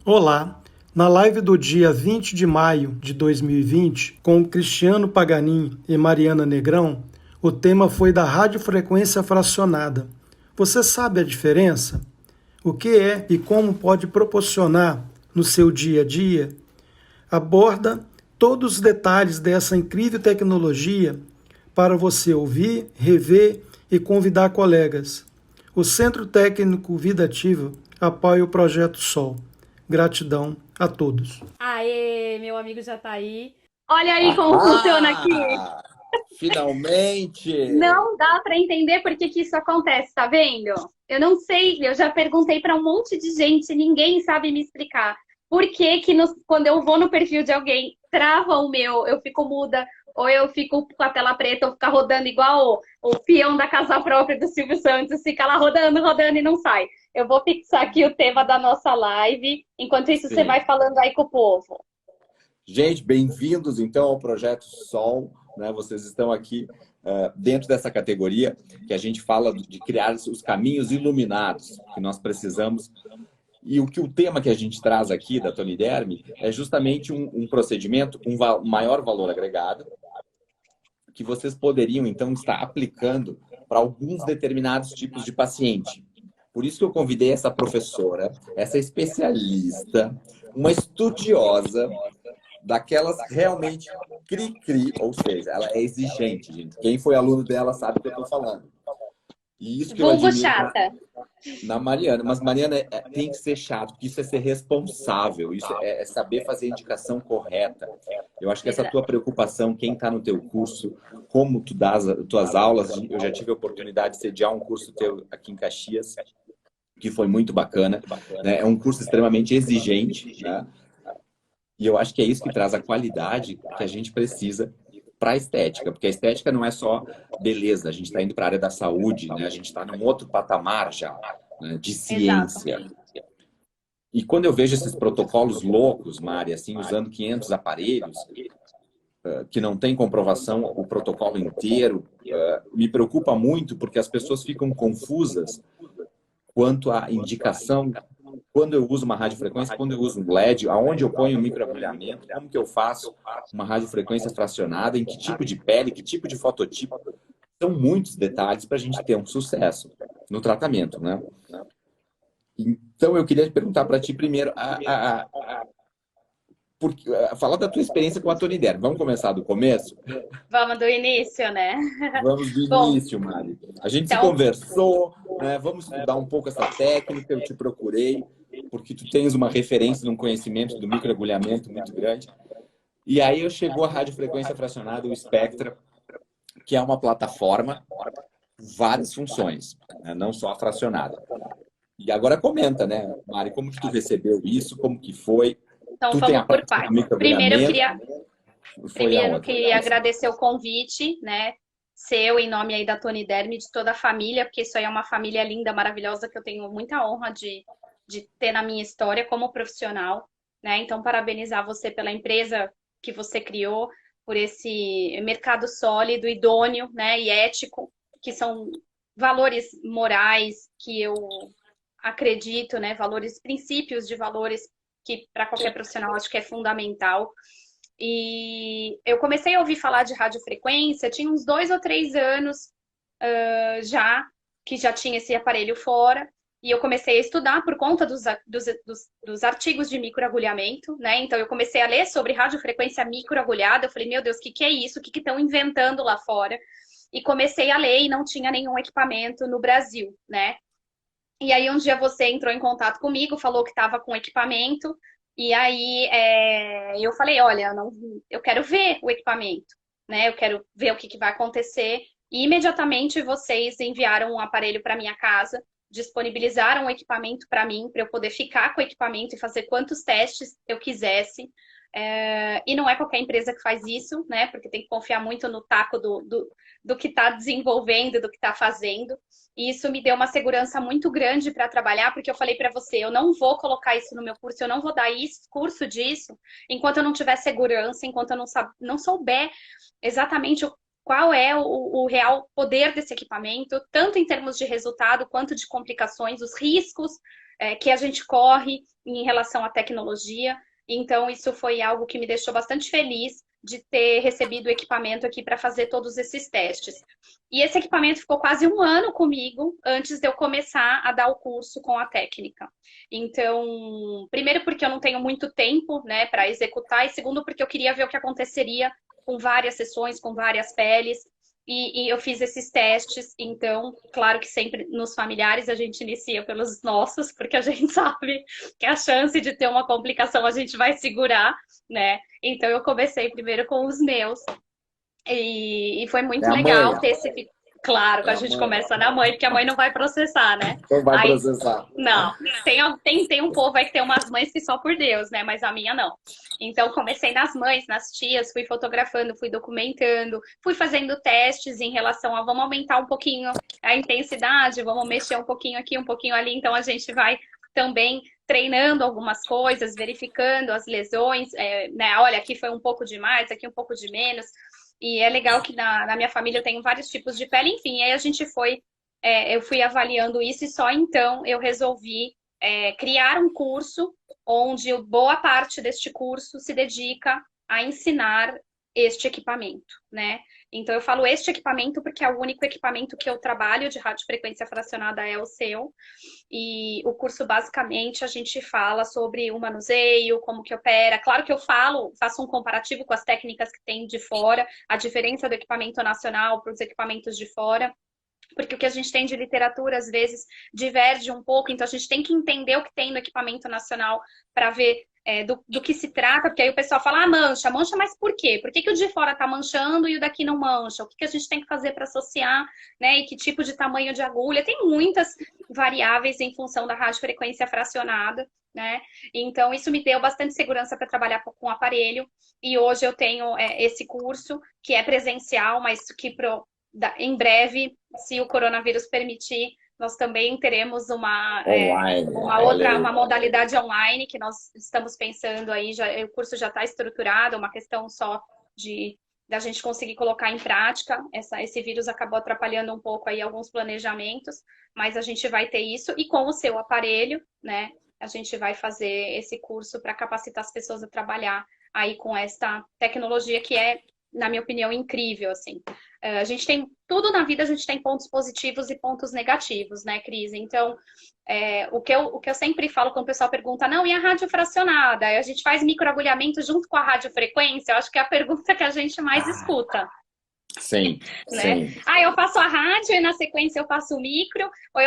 Olá! Na live do dia 20 de maio de 2020, com Cristiano Paganin e Mariana Negrão, o tema foi da radiofrequência fracionada. Você sabe a diferença? O que é e como pode proporcionar no seu dia a dia? Aborda todos os detalhes dessa incrível tecnologia para você ouvir, rever e convidar colegas. O Centro Técnico Vida Ativa apoia o Projeto Sol. Gratidão a todos. Aê, meu amigo já tá aí. Olha aí como funciona aqui. Ah, finalmente! Não dá para entender por que que isso acontece, tá vendo? Eu não sei, eu já perguntei para um monte de gente, ninguém sabe me explicar. Por que que quando eu vou no perfil de alguém, trava o meu, eu fico muda, ou eu fico com a tela preta, ou fica rodando igual o peão da casa própria do Silvio Santos, fica lá rodando, rodando e não sai. Eu vou fixar aqui o tema da nossa live, enquanto isso você Sim. vai falando aí com o povo. Gente, bem-vindos então ao Projeto Sol, né? Vocês estão aqui dentro dessa categoria que a gente fala de criar os caminhos iluminados que nós precisamos. E o tema que a gente traz aqui da Tony Derme é justamente um procedimento com maior valor agregado que vocês poderiam então estar aplicando para alguns determinados tipos de paciente. Por isso que eu convidei essa professora, essa especialista, uma estudiosa daquelas realmente cri-cri, ou seja, ela é exigente, gente. Quem foi aluno dela sabe o que eu estou falando. E isso que eu Vulgo admiro chata. na Mariana. Mas Mariana tem que ser chato, porque isso é ser responsável, isso é saber fazer a indicação correta. Eu acho que essa Exato. tua preocupação, quem está no teu curso, como tu dá as tuas aulas, eu já tive a oportunidade de sediar um curso teu aqui em Caxias, que foi muito bacana, né? É um curso extremamente exigente, né? E eu acho que é isso que traz a qualidade que a gente precisa para a estética, porque a estética não é só beleza, a gente está indo para a área da saúde, né? A gente está num outro patamar já, né? De Exato. ciência. E quando eu vejo esses protocolos loucos, Mari, assim, usando 500 aparelhos, que não tem comprovação o protocolo inteiro, me preocupa muito porque as pessoas ficam confusas quanto à indicação, quando eu uso uma radiofrequência, quando eu uso um LED, aonde eu ponho o microagulhamento, como que eu faço uma radiofrequência fracionada, em que tipo de pele, que tipo de fototipo. São muitos detalhes para a gente ter um sucesso no tratamento, né? Então, eu queria perguntar para ti primeiro, falar da tua experiência com a Tony Der. Vamos começar do começo? Vamos do início, né? Vamos do Bom, início, Mari. A gente se então, conversou, né? Vamos estudar um pouco essa técnica. Eu te procurei, porque tu tens uma referência num conhecimento do microagulhamento muito grande. E aí chegou a radiofrequência fracionada, o Spectra, que é uma plataforma, várias funções, né? Não só a fracionada. E agora comenta, né, Mari, como que tu recebeu isso, como que foi? então Tu tem a vamos por prática do partes. Primeiro eu microagulhamento? queria, Foi primeiro eu aonde? queria agradecer o convite, né? Seu, em nome aí da Tony Derme, de toda a família, porque isso aí é uma família linda, maravilhosa, que eu tenho muita honra de ter na minha história como profissional, né? Então, parabenizar você pela empresa que você criou, por esse mercado sólido, idôneo, né? E ético, que são valores morais que eu acredito, né? Valores, princípios de valores que para qualquer profissional acho que é fundamental. E eu comecei a ouvir falar de radiofrequência, tinha uns 2 ou 3 anos já, que já tinha esse aparelho fora, e eu comecei a estudar por conta dos artigos de microagulhamento, né? Então eu comecei a ler sobre radiofrequência microagulhada, eu falei, meu Deus, o que é isso? O que estão inventando lá fora? E comecei a ler e não tinha nenhum equipamento no Brasil, né? E aí um dia você entrou em contato comigo, falou que estava com equipamento, e aí eu falei, olha, eu quero ver o equipamento, né? Eu quero ver o que vai acontecer. E imediatamente vocês enviaram um aparelho para minha casa, disponibilizaram o equipamento para mim, para eu poder ficar com o equipamento e fazer quantos testes eu quisesse. E não é qualquer empresa que faz isso, né? Porque tem que confiar muito no taco do que está desenvolvendo, do que está fazendo. E isso me deu uma segurança muito grande para trabalhar, porque eu falei para você, eu não vou colocar isso no meu curso, eu não vou dar curso disso, enquanto eu não tiver segurança, enquanto eu não souber exatamente qual é o real poder desse equipamento, tanto em termos de resultado quanto de complicações, os riscos que a gente corre em relação à tecnologia. Então, isso foi algo que me deixou bastante feliz de ter recebido o equipamento aqui para fazer todos esses testes. E esse equipamento ficou quase um ano comigo antes de eu começar a dar o curso com a técnica. Então, primeiro porque eu não tenho muito tempo, né, para executar, e segundo porque eu queria ver o que aconteceria com várias sessões, com várias peles. E eu fiz esses testes, então, claro que sempre nos familiares a gente inicia pelos nossos, porque a gente sabe que a chance de ter uma complicação a gente vai segurar, né? Então eu comecei primeiro com os meus, e foi É muito a mãe, legal ter esse. Claro que é a a gente mãe. começa na mãe, porque a mãe não vai processar, né? Não vai Aí processar. não, tem um povo aí que tem umas mães que só por Deus, né? Mas a minha não. Então, comecei nas mães, nas tias, fui fotografando, fui documentando, fui fazendo testes em relação a vamos aumentar um pouquinho a intensidade, vamos mexer um pouquinho aqui, um pouquinho ali. Então, a gente vai também treinando algumas coisas, verificando as lesões, né? Olha, aqui foi um pouco de mais, aqui um pouco de menos. E é legal que na minha família eu tenho vários tipos de pele, enfim, aí a gente eu fui avaliando isso e só então eu resolvi criar um curso onde boa parte deste curso se dedica a ensinar este equipamento, né? Então eu falo este equipamento porque é o único equipamento que eu trabalho de radiofrequência fracionada é o seu. E o curso basicamente a gente fala sobre o manuseio, como que opera. Claro que eu faço um comparativo com as técnicas que tem de fora, a diferença do equipamento nacional para os equipamentos de fora, porque o que a gente tem de literatura, às vezes, diverge um pouco, então a gente tem que entender o que tem no equipamento nacional para ver do que se trata, porque aí o pessoal fala, mancha, mas por quê? Por que o de fora está manchando e o daqui não mancha? O que a gente tem que fazer para associar, né? E que tipo de tamanho de agulha? Tem muitas variáveis em função da radiofrequência fracionada, né? Então, isso me deu bastante segurança para trabalhar com o aparelho, e hoje eu tenho esse curso, que é presencial, mas que em breve, se o coronavírus permitir, nós também teremos Online. uma modalidade online que nós estamos pensando aí, o curso já está estruturado, é uma questão só da gente conseguir colocar em prática. Esse vírus acabou atrapalhando um pouco aí alguns planejamentos, mas a gente vai ter isso, e com o seu aparelho, né, a gente vai fazer esse curso para capacitar as pessoas a trabalhar aí com esta tecnologia que é, na minha opinião, incrível, assim. A gente tem, tudo na vida a gente tem pontos positivos e pontos negativos, né, Cris? Então, o que eu sempre falo quando o pessoal pergunta, não, e a radiofracionada? A gente faz microagulhamento junto com a radiofrequência? Eu acho que é a pergunta que a gente mais escuta. Sim, né? sim. Eu faço a rádio e na sequência eu faço o micro, ou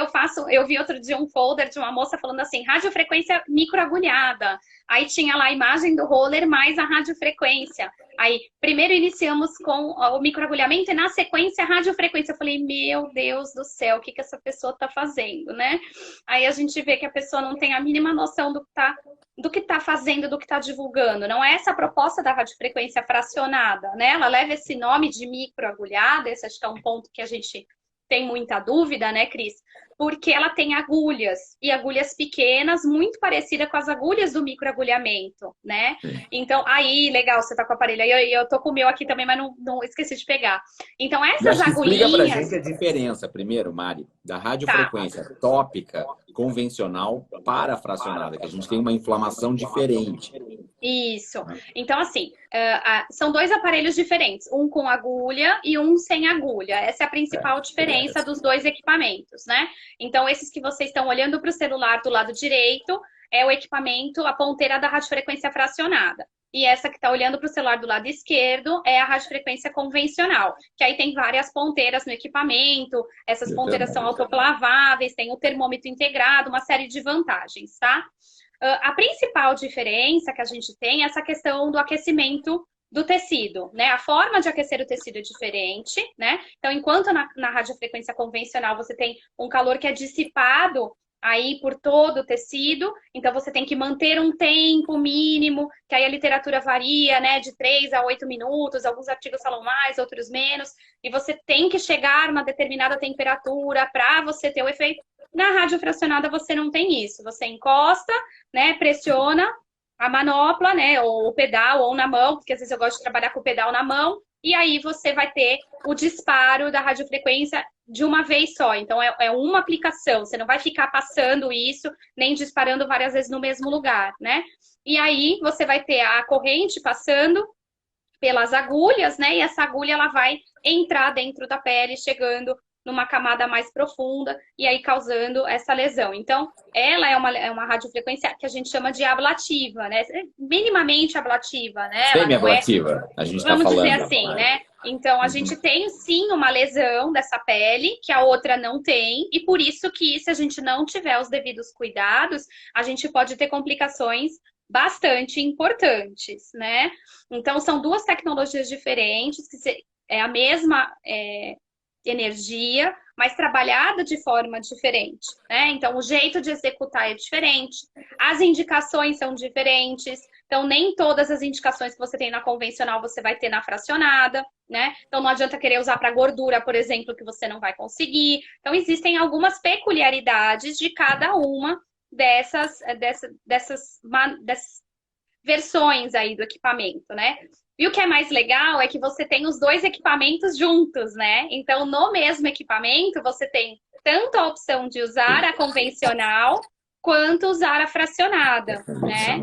eu vi outro dia um folder de uma moça falando assim, radiofrequência microagulhada. Aí tinha lá a imagem do roller mais a radiofrequência. Aí, primeiro iniciamos com o microagulhamento e na sequência a radiofrequência. Eu falei, meu Deus do céu, o que essa pessoa está fazendo, né? Aí a gente vê que a pessoa não tem a mínima noção do que está fazendo, do que está divulgando. Não é essa a proposta da radiofrequência fracionada, né? Ela leva esse nome de microagulhada, esse acho que é um ponto que a gente tem muita dúvida, né, Cris? Porque ela tem agulhas, e agulhas pequenas, muito parecida com as agulhas do microagulhamento, né? Então, aí, legal, você tá com o aparelho, aí eu tô com o meu aqui também, mas não esqueci de pegar. Então, Eu essas acho que explica pra agulhinhas... gente a diferença, primeiro, Mari, da Tá, radiofrequência tópica convencional para a fracionada, que a gente tem uma inflamação diferente. isso. Então, assim, são dois aparelhos diferentes, um com agulha e um sem agulha. Essa é a principal diferença dos dois equipamentos, né? Então, esses que vocês estão olhando para o celular do lado direito é o equipamento, a ponteira da radiofrequência fracionada. E essa que está olhando para o celular do lado esquerdo é a radiofrequência convencional, que aí tem várias ponteiras no equipamento, essas ponteiras são autoclaváveis, tem o termômetro integrado, uma série de vantagens, tá? A principal diferença que a gente tem é essa questão do aquecimento do tecido, né? A forma de aquecer o tecido é diferente, né? Então, enquanto na radiofrequência convencional você tem um calor que é dissipado aí por todo o tecido, então você tem que manter um tempo mínimo, que aí a literatura varia, né, de 3 a 8 minutos, alguns artigos falam mais, outros menos, e você tem que chegar a uma determinada temperatura para você ter o efeito. Na radiofracionada você não tem isso, você encosta, né, pressiona a manopla, né, ou o pedal, ou na mão, porque às vezes eu gosto de trabalhar com o pedal na mão, e aí você vai ter o disparo da radiofrequência de uma vez só. Então, é uma aplicação, você não vai ficar passando isso, nem disparando várias vezes no mesmo lugar, né? E aí, você vai ter a corrente passando pelas agulhas, né? E essa agulha, ela vai entrar dentro da pele, chegando numa camada mais profunda e aí causando essa lesão. Então, ela é uma radiofrequência que a gente chama de ablativa, né? Minimamente ablativa, né? Ela não é, Semi-ablativa, a gente está vamos falando. dizer assim, né? Então, a gente tem sim uma lesão dessa pele, que a outra não tem, e por isso que se a gente não tiver os devidos cuidados, a gente pode ter complicações bastante importantes, né? Então, são duas tecnologias diferentes, que é a mesma energia, mas trabalhada de forma diferente, né? Então, o jeito de executar é diferente, as indicações são diferentes, então nem todas as indicações que você tem na convencional você vai ter na fracionada, né? Então, não adianta querer usar para gordura, por exemplo, que você não vai conseguir. Então, existem algumas peculiaridades de cada uma dessas versões aí do equipamento, né? E o que é mais legal é que você tem os dois equipamentos juntos, né? Então, no mesmo equipamento, você tem tanto a opção de usar a convencional quanto usar a fracionada, né?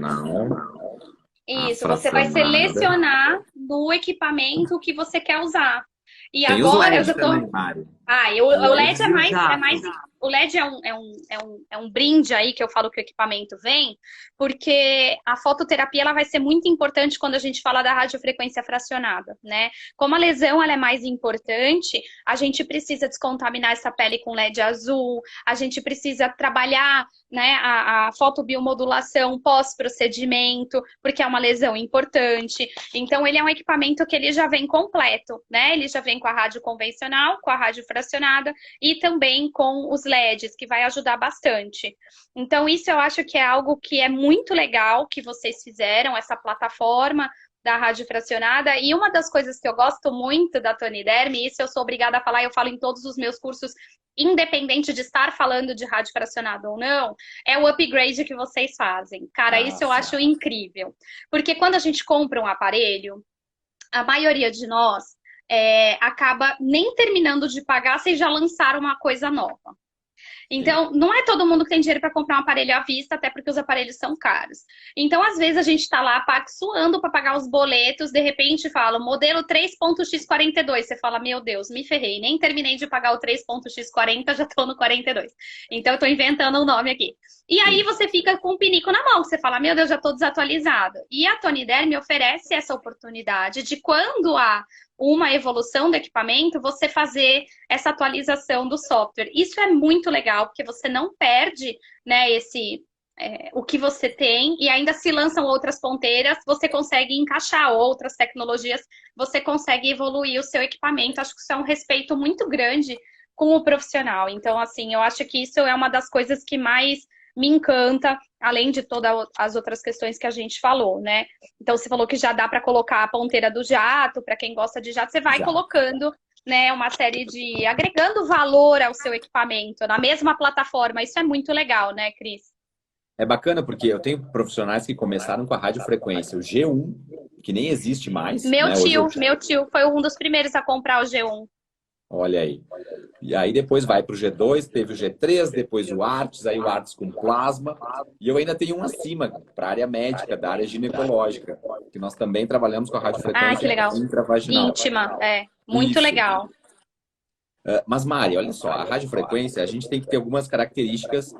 Isso, você vai selecionar no equipamento o que você quer usar. E tem agora eu já tô... também, Mari. O LED o LED é um brinde aí que eu falo que o equipamento vem, porque a fototerapia ela vai ser muito importante quando a gente fala da radiofrequência fracionada, né? Como a lesão ela é mais importante, a gente precisa descontaminar essa pele com LED azul, a gente precisa trabalhar, né, a fotobiomodulação pós-procedimento, porque é uma lesão importante. Então, ele é um equipamento que ele já vem completo, né? Ele já vem com a rádio convencional, com a rádio fracionada e também com os LEDs, que vai ajudar bastante. Então, isso eu acho que é algo que é muito legal que vocês fizeram, essa plataforma da rádio fracionada. E uma das coisas que eu gosto muito da Tony Derme, isso eu sou obrigada a falar, eu falo em todos os meus cursos, independente de estar falando de rádio fracionada ou não, é o upgrade que vocês fazem. Cara, isso eu acho incrível. Porque quando a gente compra um aparelho, a maioria de nós acaba nem terminando de pagar, vocês já lançaram uma coisa nova. Então, não é todo mundo que tem dinheiro para comprar um aparelho à vista, até porque os aparelhos são caros. Então, às vezes, a gente está lá suando para pagar os boletos, de repente fala, modelo 3.x42. Você fala, meu Deus, me ferrei, nem terminei de pagar o 3.x40, já estou no 42. Então, eu estou inventando um nome aqui. E aí, você fica com o pinico na mão, você fala, meu Deus, já estou desatualizado. E a Tony Derme oferece essa oportunidade de quando há uma evolução do equipamento, você fazer essa atualização do software. Isso é muito legal, porque você não perde, né, o que você tem e ainda se lançam outras ponteiras, você consegue encaixar outras tecnologias, você consegue evoluir o seu equipamento. Acho que isso é um respeito muito grande com o profissional. Então, assim, eu acho que isso é uma das coisas que mais me encanta, além de todas as outras questões que a gente falou, né? Então, você falou que já dá para colocar a ponteira do jato, para quem gosta de jato, você vai colocando, né, uma série de... agregando valor ao seu equipamento, na mesma plataforma. Isso é muito legal, né, Cris? É bacana, porque eu tenho profissionais que começaram com a radiofrequência, o G1, que nem existe mais. Meu tio foi um dos primeiros a comprar o G1. Olha aí. E aí depois vai para o G2, teve o G3, depois o Artes, aí o Artes com plasma. E eu ainda tenho um acima, para a área médica, da área ginecológica, que nós também trabalhamos com a radiofrequência intravaginal. Íntima, muito legal. Mas, Mari, olha só, a radiofrequência, a gente tem que ter algumas características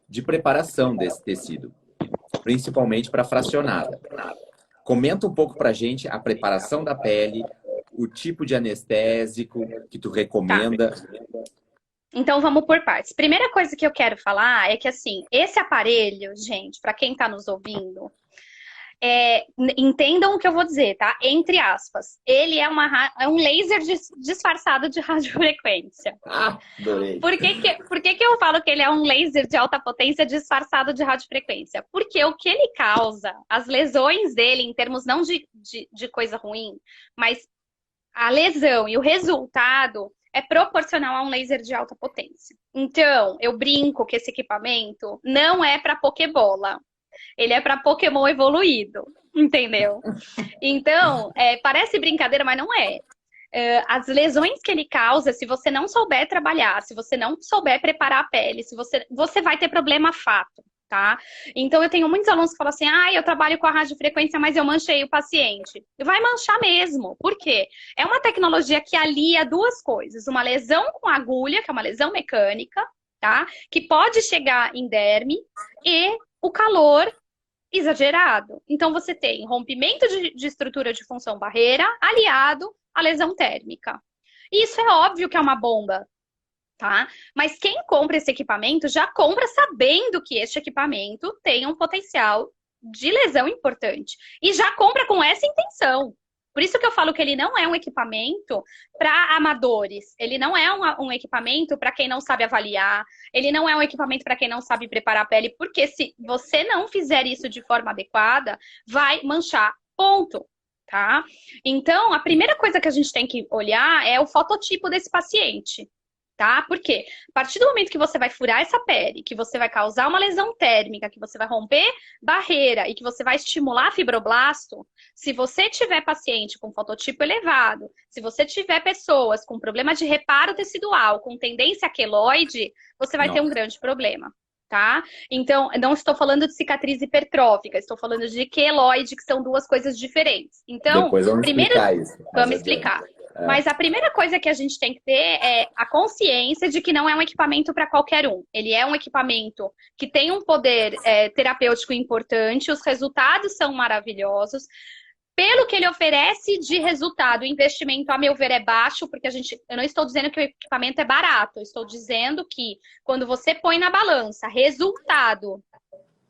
de preparação desse tecido, principalmente para fracionada. Comenta um pouco para a gente a preparação da pele, o tipo de anestésico que tu recomenda. Tá. Então, vamos por partes. Primeira coisa que eu quero falar é que, assim, esse aparelho, gente, para quem está nos ouvindo, entendam o que eu vou dizer, tá? Entre aspas. Ele é um laser disfarçado de radiofrequência. Adorei. Por que eu falo que ele é um laser de alta potência disfarçado de radiofrequência? Porque o que ele causa, as lesões dele, em termos não de coisa ruim, mas a lesão e o resultado é proporcional a um laser de alta potência. Então, eu brinco que esse equipamento não é para Pokébola. Ele é para Pokémon evoluído, entendeu? Então, parece brincadeira, mas não é. as lesões que ele causa, se você não souber trabalhar, se você não souber preparar a pele, se você vai ter problema fato, tá? Então, eu tenho muitos alunos que falam assim, eu trabalho com a radiofrequência, mas eu manchei o paciente. Vai manchar mesmo. Por quê? É uma tecnologia que alia duas coisas. Uma lesão com agulha, que é uma lesão mecânica, tá? Que pode chegar em derme, e o calor exagerado. Então, você tem rompimento de estrutura de função barreira aliado à lesão térmica. Isso é óbvio que é uma bomba, tá? Mas quem compra esse equipamento já compra sabendo que este equipamento tem um potencial de lesão importante. E já compra com essa intenção. Por isso que eu falo que ele não é um equipamento para amadores. Ele não é um equipamento para quem não sabe avaliar. Ele não é um equipamento para quem não sabe preparar a pele. Porque se você não fizer isso de forma adequada, vai manchar. Ponto. Tá? Então, a primeira coisa que a gente tem que olhar é o fototipo desse paciente. Tá? Porque a partir do momento que você vai furar essa pele, que você vai causar uma lesão térmica, que você vai romper barreira e que você vai estimular fibroblasto, se você tiver paciente com fototipo elevado, se você tiver pessoas com problema de reparo tecidual, com tendência queloide, você vai ter um grande problema. Tá? Então, não estou falando de cicatriz hipertrófica, estou falando de queloide, que são duas coisas diferentes. Então, depois vamos primeiro, explicar isso. vamos explicar. Mas a primeira coisa que a gente tem que ter é a consciência de que não é um equipamento para qualquer um. Ele é um equipamento que tem um poder terapêutico importante, os resultados são maravilhosos. Pelo que ele oferece de resultado, o investimento, a meu ver, é baixo, porque eu não estou dizendo que o equipamento é barato, eu estou dizendo que quando você põe na balança resultado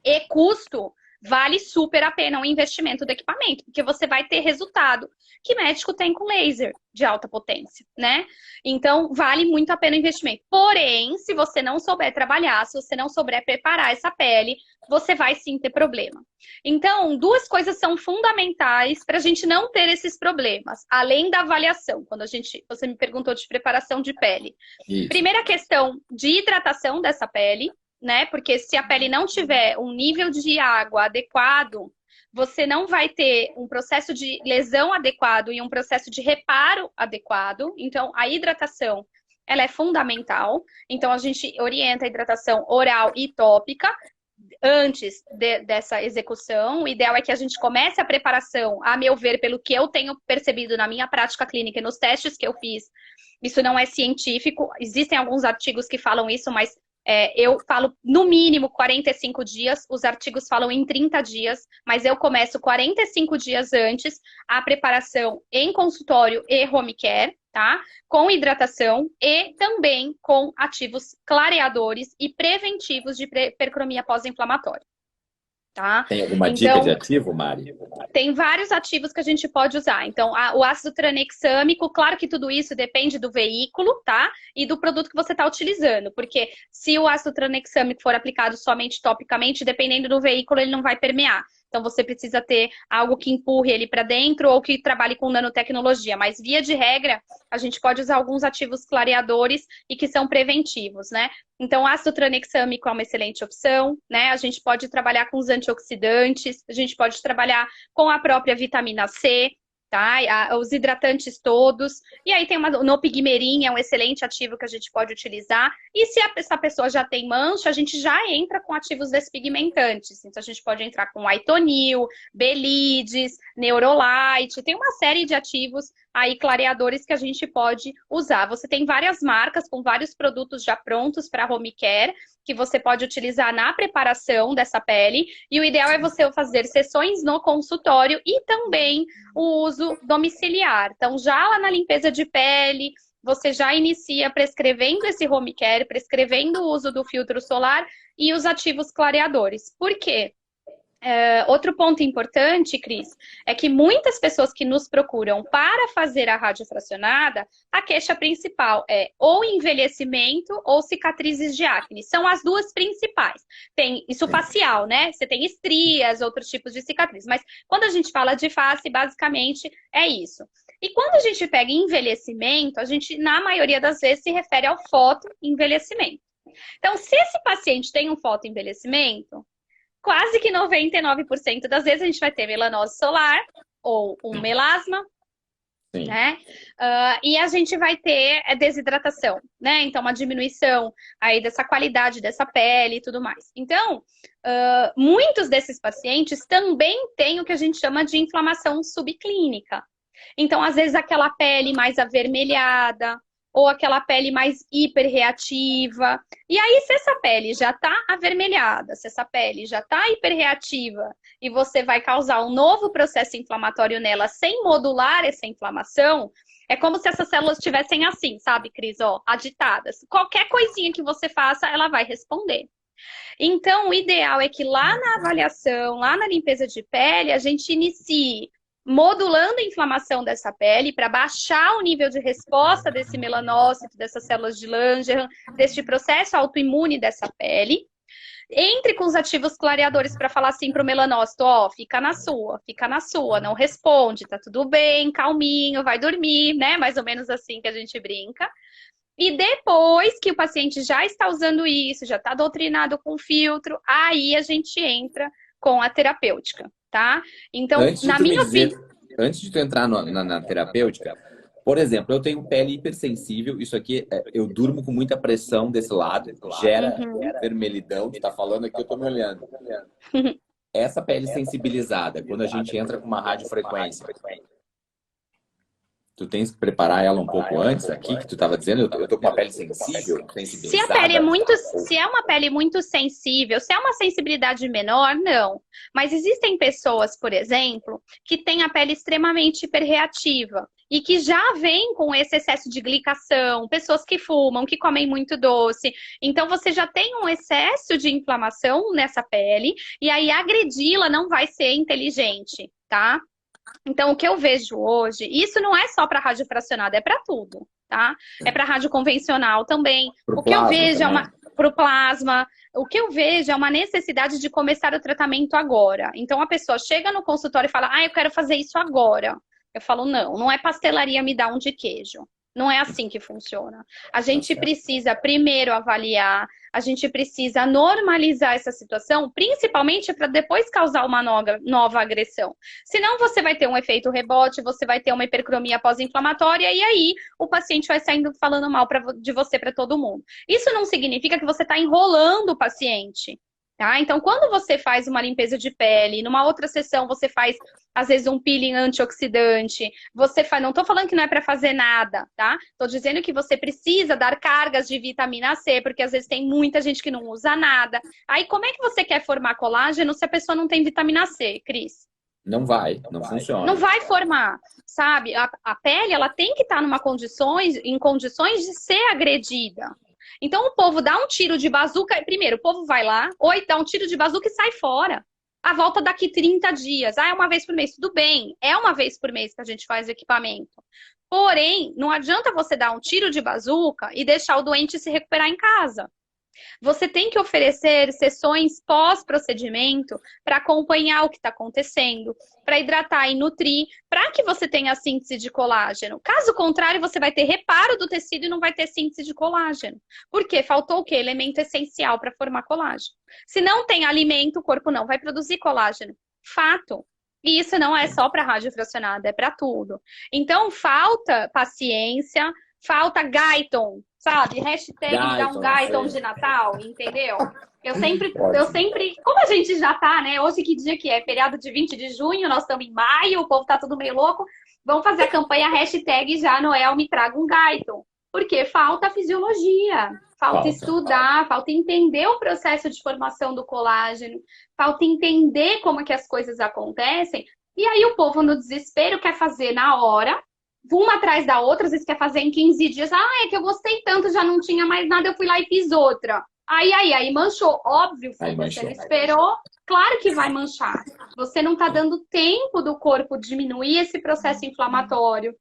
e custo, vale super a pena o investimento do equipamento, porque você vai ter resultado que médico tem com laser de alta potência, né? Então, vale muito a pena o investimento. Porém, se você não souber trabalhar, se você não souber preparar essa pele, você vai sim ter problema. Então, duas coisas são fundamentais para a gente não ter esses problemas, além da avaliação. Quando você me perguntou de preparação de pele. Isso. Primeira questão de hidratação dessa pele, né? Porque se a pele não tiver um nível de água adequado, você não vai ter um processo de lesão adequado e um processo de reparo adequado. Então, a hidratação, ela é fundamental. Então, a gente orienta a hidratação oral e tópica antes dessa execução. O ideal é que a gente comece a preparação, a meu ver, pelo que eu tenho percebido na minha prática clínica e nos testes que eu fiz. Isso não é científico. Existem alguns artigos que falam isso, mas eu falo no mínimo 45 dias, os artigos falam em 30 dias, mas eu começo 45 dias antes a preparação em consultório e home care, tá? Com hidratação e também com ativos clareadores e preventivos de hipercromia pós-inflamatória. Tá? Tem alguma dica de ativo, Mari? Tem vários ativos que a gente pode usar. Então, o ácido tranexâmico, claro que tudo isso depende do veículo, tá? E do produto que você está utilizando. Porque se o ácido tranexâmico for aplicado somente topicamente, dependendo do veículo, ele não vai permear. Então, você precisa ter algo que empurre ele para dentro ou que trabalhe com nanotecnologia. Mas, via de regra, a gente pode usar alguns ativos clareadores e que são preventivos, né? Então, o ácido tranexâmico é uma excelente opção, né? A gente pode trabalhar com os antioxidantes, a gente pode trabalhar com a própria vitamina C, tá? Os hidratantes todos. E aí tem o Nopigmerin, é um excelente ativo que a gente pode utilizar. E se essa pessoa já tem mancha, a gente já entra com ativos despigmentantes. Então a gente pode entrar com Aitonil, Belides, Neurolite. Tem uma série de ativos aí clareadores que a gente pode usar. Você tem várias marcas com vários produtos já prontos para home care que você pode utilizar na preparação dessa pele. E o ideal é você fazer sessões no consultório e também o uso domiciliar. Então, já lá na limpeza de pele, você já inicia prescrevendo esse home care, prescrevendo o uso do filtro solar e os ativos clareadores. Por quê? Outro ponto importante, Cris, é que muitas pessoas que nos procuram para fazer a radiofracionada, a queixa principal é ou envelhecimento ou cicatrizes de acne. São as duas principais. Tem isso facial, né? Você tem estrias, outros tipos de cicatriz. Mas quando a gente fala de face, basicamente é isso. E quando a gente pega envelhecimento, a gente, na maioria das vezes, se refere ao fotoenvelhecimento. Então, se esse paciente tem um fotoenvelhecimento, quase que 99% das vezes a gente vai ter melanose solar ou um melasma Sim. né? E a gente vai ter desidratação, né? Então, uma diminuição aí dessa qualidade dessa pele e tudo mais. Então, muitos desses pacientes também têm o que a gente chama de inflamação subclínica. Então, às vezes, aquela pele mais avermelhada, ou aquela pele mais hiperreativa. E aí, se essa pele já está avermelhada, se essa pele já está hiperreativa, e você vai causar um novo processo inflamatório nela sem modular essa inflamação, é como se essas células estivessem assim, sabe, Cris? Ó, agitadas. Qualquer coisinha que você faça, ela vai responder. Então, o ideal é que lá na avaliação, lá na limpeza de pele, a gente inicie modulando a inflamação dessa pele para baixar o nível de resposta desse melanócito, dessas células de Langerhans, deste processo autoimune dessa pele. Entre com os ativos clareadores para falar assim para o melanócito, ó, fica na sua, não responde, tá tudo bem, calminho, vai dormir, né? Mais ou menos assim que a gente brinca. E depois que o paciente já está usando isso, já está doutrinado com filtro, aí a gente entra com a terapêutica, tá? Então, na minha opinião... Antes de tu entrar na terapêutica, por exemplo, eu tenho pele hipersensível, isso aqui, eu durmo com muita pressão desse lado, gera vermelhidão, tu tá falando aqui, eu tô me olhando. Essa pele sensibilizada, quando a gente entra com uma radiofrequência, tu tens que preparar ela um pouco antes aqui, que tu estava dizendo, eu tô com uma pele sensível, se a pele se é uma pele muito sensível, se é uma sensibilidade menor, não. Mas existem pessoas, por exemplo, que têm a pele extremamente hiperreativa e que já vêm com esse excesso de glicação, pessoas que fumam, que comem muito doce. Então, você já tem um excesso de inflamação nessa pele e aí agredi-la não vai ser inteligente, tá? Então, o que eu vejo hoje, isso não é só para rádio fracionada, é para tudo, tá? É para rádio convencional também. O que eu vejo é para o plasma, o que eu vejo é uma necessidade de começar o tratamento agora. Então, a pessoa chega no consultório e fala, eu quero fazer isso agora. Eu falo, não é pastelaria me dá um de queijo. Não é assim que funciona. A gente precisa primeiro avaliar, a gente precisa normalizar essa situação, principalmente para depois causar uma nova agressão. Senão você vai ter um efeito rebote, você vai ter uma hipercromia pós-inflamatória e aí o paciente vai saindo falando mal de você para todo mundo. Isso não significa que você está enrolando o paciente. Tá? Então, quando você faz uma limpeza de pele, numa outra sessão você faz, às vezes, um peeling antioxidante, você faz, não estou falando que não é para fazer nada, tá? Estou dizendo que você precisa dar cargas de vitamina C, porque às vezes tem muita gente que não usa nada. Aí, como é que você quer formar colágeno se a pessoa não tem vitamina C, Cris? Não funciona. Não vai formar, sabe? A pele, ela tem que estar em condições de ser agredida. Então, o povo dá um tiro de bazuca. Primeiro, o povo vai lá, dá um tiro de bazuca e sai fora. A volta daqui 30 dias. É uma vez por mês. Tudo bem, é uma vez por mês que a gente faz o equipamento. Porém, não adianta você dar um tiro de bazuca e deixar o doente se recuperar em casa. Você tem que oferecer sessões pós-procedimento para acompanhar o que está acontecendo, para hidratar e nutrir, para que você tenha a síntese de colágeno. Caso contrário, você vai ter reparo do tecido e não vai ter síntese de colágeno. Por quê? Faltou o quê? Elemento essencial para formar colágeno. Se não tem alimento, o corpo não vai produzir colágeno. Fato. E isso não é só para radiofracionada, é para tudo. Então, falta paciência, falta Guyton, sabe? Hashtag me dá um Guyton de Natal, entendeu? Eu sempre, como a gente já tá, né? Hoje que dia que é? Feriado de 20 de junho, nós estamos em maio, o povo tá tudo meio louco. Vamos fazer a campanha hashtag já Noel me traga um Guyton. Porque falta fisiologia, falta estudar, falta entender o processo de formação do colágeno, falta entender como é que as coisas acontecem. E aí o povo no desespero quer fazer na hora, uma atrás da outra, às vezes quer fazer em 15 dias. É que eu gostei tanto, já não tinha mais nada, eu fui lá e fiz outra. Aí manchou. Óbvio, você não esperou. Claro que vai manchar. Você não está dando tempo do corpo diminuir esse processo inflamatório,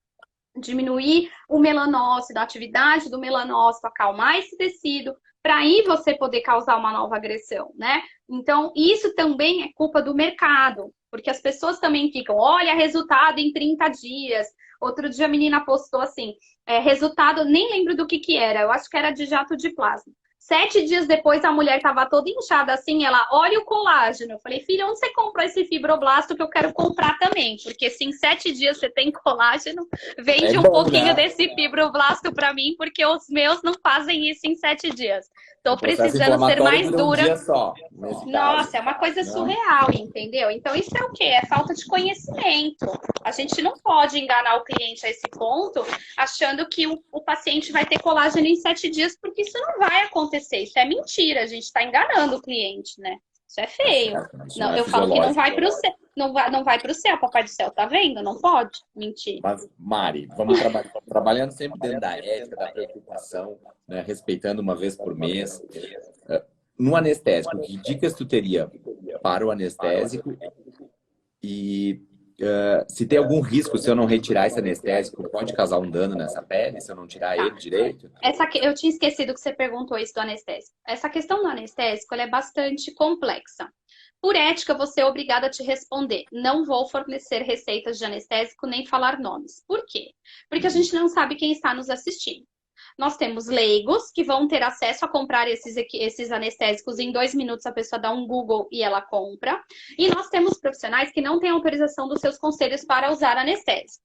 diminuir o melanócito, a atividade do melanócito, acalmar esse tecido, para aí você poder causar uma nova agressão, né? Então, isso também é culpa do mercado, porque as pessoas também ficam, olha, resultado em 30 dias. Outro dia a menina postou assim, resultado, nem lembro do que era, eu acho que era de jato de plasma. 7 dias depois, a mulher estava toda inchada assim, ela, olha o colágeno. Eu falei, filha, onde você comprou esse fibroblasto que eu quero comprar também? Porque se em 7 dias você tem colágeno, vende um bom, pouquinho né? desse fibroblasto para mim, porque os meus não fazem isso em 7 dias. Tô O processo precisando ser inflamatório mais dura um dura. dia só, nesse Nossa, caso. é uma coisa Né? surreal, entendeu? Então, isso é o quê? É falta de conhecimento. A gente não pode enganar o cliente a esse ponto, achando que o paciente vai ter colágeno em 7 dias, porque isso não vai acontecer. Isso é mentira, a gente está enganando o cliente, né? Isso é feio. Tá certo, isso Não, não é eu falo que não vai fisiológico. para o céu. Não vai para o céu, papai do céu, tá vendo? Não pode mentir. Mas, Mari, vamos trabalhando sempre dentro da ética, da preocupação, né? Respeitando uma vez por mês. No anestésico, que dicas tu teria para o anestésico? E se tem algum risco, se eu não retirar esse anestésico, pode causar um dano nessa pele, se eu não tirar ele direito? Eu tinha esquecido que você perguntou isso do anestésico. Essa questão do anestésico, ela é bastante complexa. Por ética, você é obrigada a te responder. Não vou fornecer receitas de anestésico nem falar nomes. Por quê? Porque a gente não sabe quem está nos assistindo. Nós temos leigos que vão ter acesso a comprar esses anestésicos. Em 2 minutos a pessoa dá um Google e ela compra. E nós temos profissionais que não têm autorização dos seus conselhos para usar anestésico.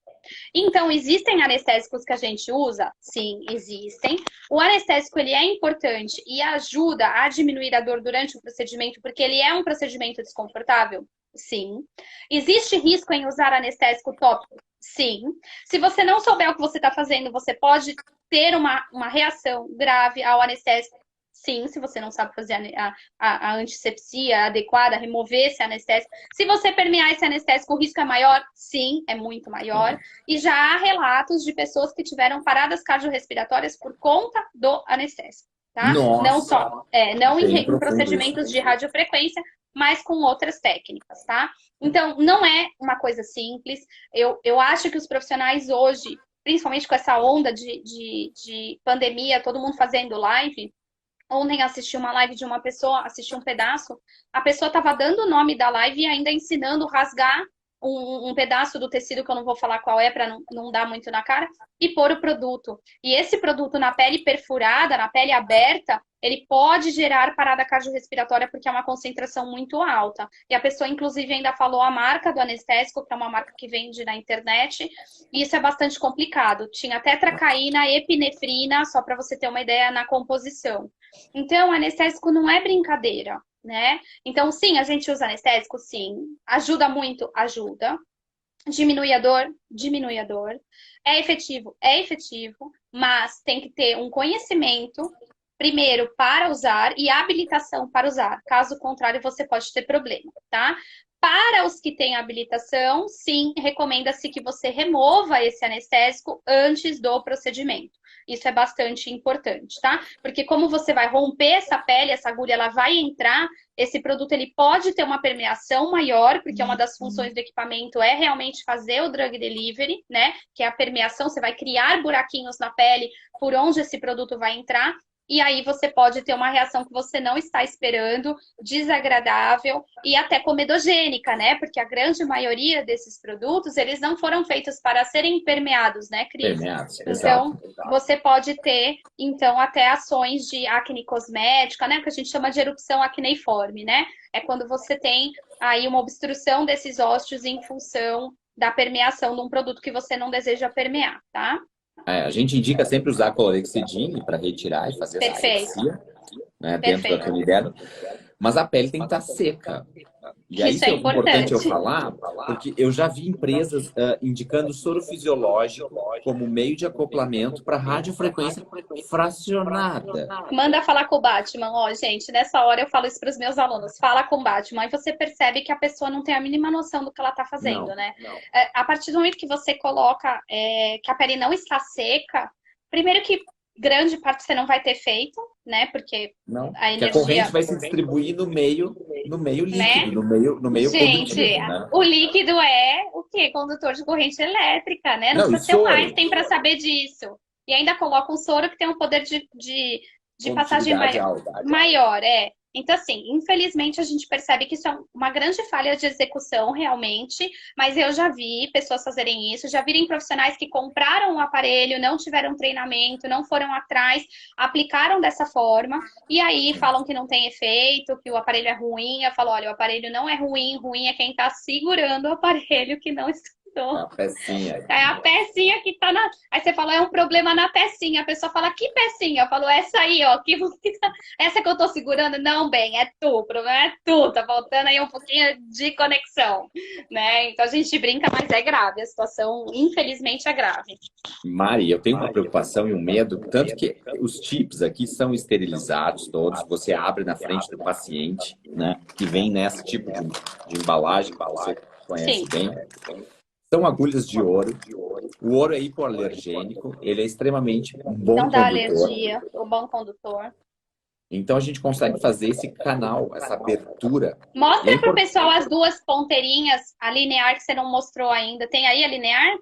Então, existem anestésicos que a gente usa? Sim, existem. O anestésico, ele é importante e ajuda a diminuir a dor durante o procedimento, porque ele é um procedimento desconfortável? Sim. Existe risco em usar anestésico tópico? Sim. Se você não souber o que você está fazendo, você pode ter uma reação grave ao anestésico. Sim, se você não sabe fazer a antisepsia adequada, remover esse anestésico. Se você permear esse anestésico, o risco é maior? Sim, é muito maior. E já há relatos de pessoas que tiveram paradas cardiorrespiratórias por conta do anestésico, tá? Nossa! Não em procedimentos de radiofrequência, mas com outras técnicas, tá? Então, não é uma coisa simples. Eu acho que os profissionais hoje, principalmente com essa onda de pandemia, todo mundo fazendo live. Ontem assisti uma live de uma pessoa, assisti um pedaço, a pessoa estava dando o nome da live e ainda ensinando rasgar um pedaço do tecido, que eu não vou falar qual é para não dar muito na cara, e pôr o produto. E esse produto na pele perfurada, na pele aberta, ele pode gerar parada cardiorrespiratória porque é uma concentração muito alta. E a pessoa, inclusive, ainda falou a marca do anestésico, que é uma marca que vende na internet, e isso é bastante complicado. Tinha tetracaína, epinefrina, só para você ter uma ideia na composição. Então, anestésico não é brincadeira, né? Então, sim, a gente usa anestésico, sim. Ajuda muito? Ajuda. Diminui a dor? Diminui a dor. É efetivo? É efetivo, mas tem que ter um conhecimento, primeiro, para usar e habilitação para usar. Caso contrário, você pode ter problema, tá? Para os que têm habilitação, sim, recomenda-se que você remova esse anestésico antes do procedimento. Isso é bastante importante, tá? Porque como você vai romper essa pele, essa agulha, ela vai entrar, esse produto ele pode ter uma permeação maior, porque uma das funções do equipamento é realmente fazer o drug delivery, né? Que é a permeação, você vai criar buraquinhos na pele por onde esse produto vai entrar. E aí você pode ter uma reação que você não está esperando, desagradável e até comedogênica, né? Porque a grande maioria desses produtos, eles não foram feitos para serem permeados, né, Cris? Permeados, então, exato. você pode ter, então, até ações de acne cosmética, né? Que a gente chama de erupção acneiforme, né? É quando você tem aí uma obstrução desses ósseos em função da permeação de um produto que você não deseja permear, tá? A gente indica sempre usar clorexidine para retirar e fazer essa asepsia, né, dentro da tonidade, mas a pele tem que estar seca. E aí Isso é é importante eu importante. falar, porque eu já vi empresas indicando soro fisiológico como meio de acoplamento para radiofrequência fracionada. Manda falar com o Batman, ó, gente, nessa hora eu falo isso para os meus alunos, fala com o Batman, e você percebe que a pessoa não tem a mínima noção do que ela está fazendo, né? A partir do momento que você coloca que a pele não está seca, primeiro que grande parte você não vai ter feito, né? Porque a energia... Que a corrente vai se distribuir no meio líquido, né? no meio gente, condutivo, né? O líquido é o quê? Condutor de corrente elétrica, né? Não precisa ser um Einstein para saber disso. E ainda coloca um soro que tem um poder de passagem maior, Então, assim, infelizmente a gente percebe que isso é uma grande falha de execução, realmente, mas eu já vi pessoas fazerem isso, já virem profissionais que compraram o aparelho, não tiveram treinamento, não foram atrás, aplicaram dessa forma, e aí falam que não tem efeito, que o aparelho é ruim. Eu falo, olha, o aparelho não é ruim, ruim é quem está segurando o aparelho que não estudou. A pecinha. É a pecinha que tá na. Aí você fala, é um problema na pecinha. A pessoa fala, que pecinha? Eu falo, essa aí, ó. Essa que eu tô segurando? Não, bem, é tu. O problema é tu. Tá faltando aí um pouquinho de conexão, né? Então a gente brinca, mas é grave. A situação, infelizmente, é grave. Mari, eu tenho uma preocupação e um medo, tanto que os chips aqui são esterilizados todos, você abre na frente do paciente, né? Que vem nesse tipo de embalagem que você conhece Sim. bem. São agulhas de ouro. O ouro é hipoalergênico, ele é extremamente bom Não dá condutor. alergia, o bom condutor. Então a gente consegue fazer esse canal, essa abertura. Mostra pro pessoal as duas ponteirinhas, a linear que você não mostrou ainda. Tem aí a linear?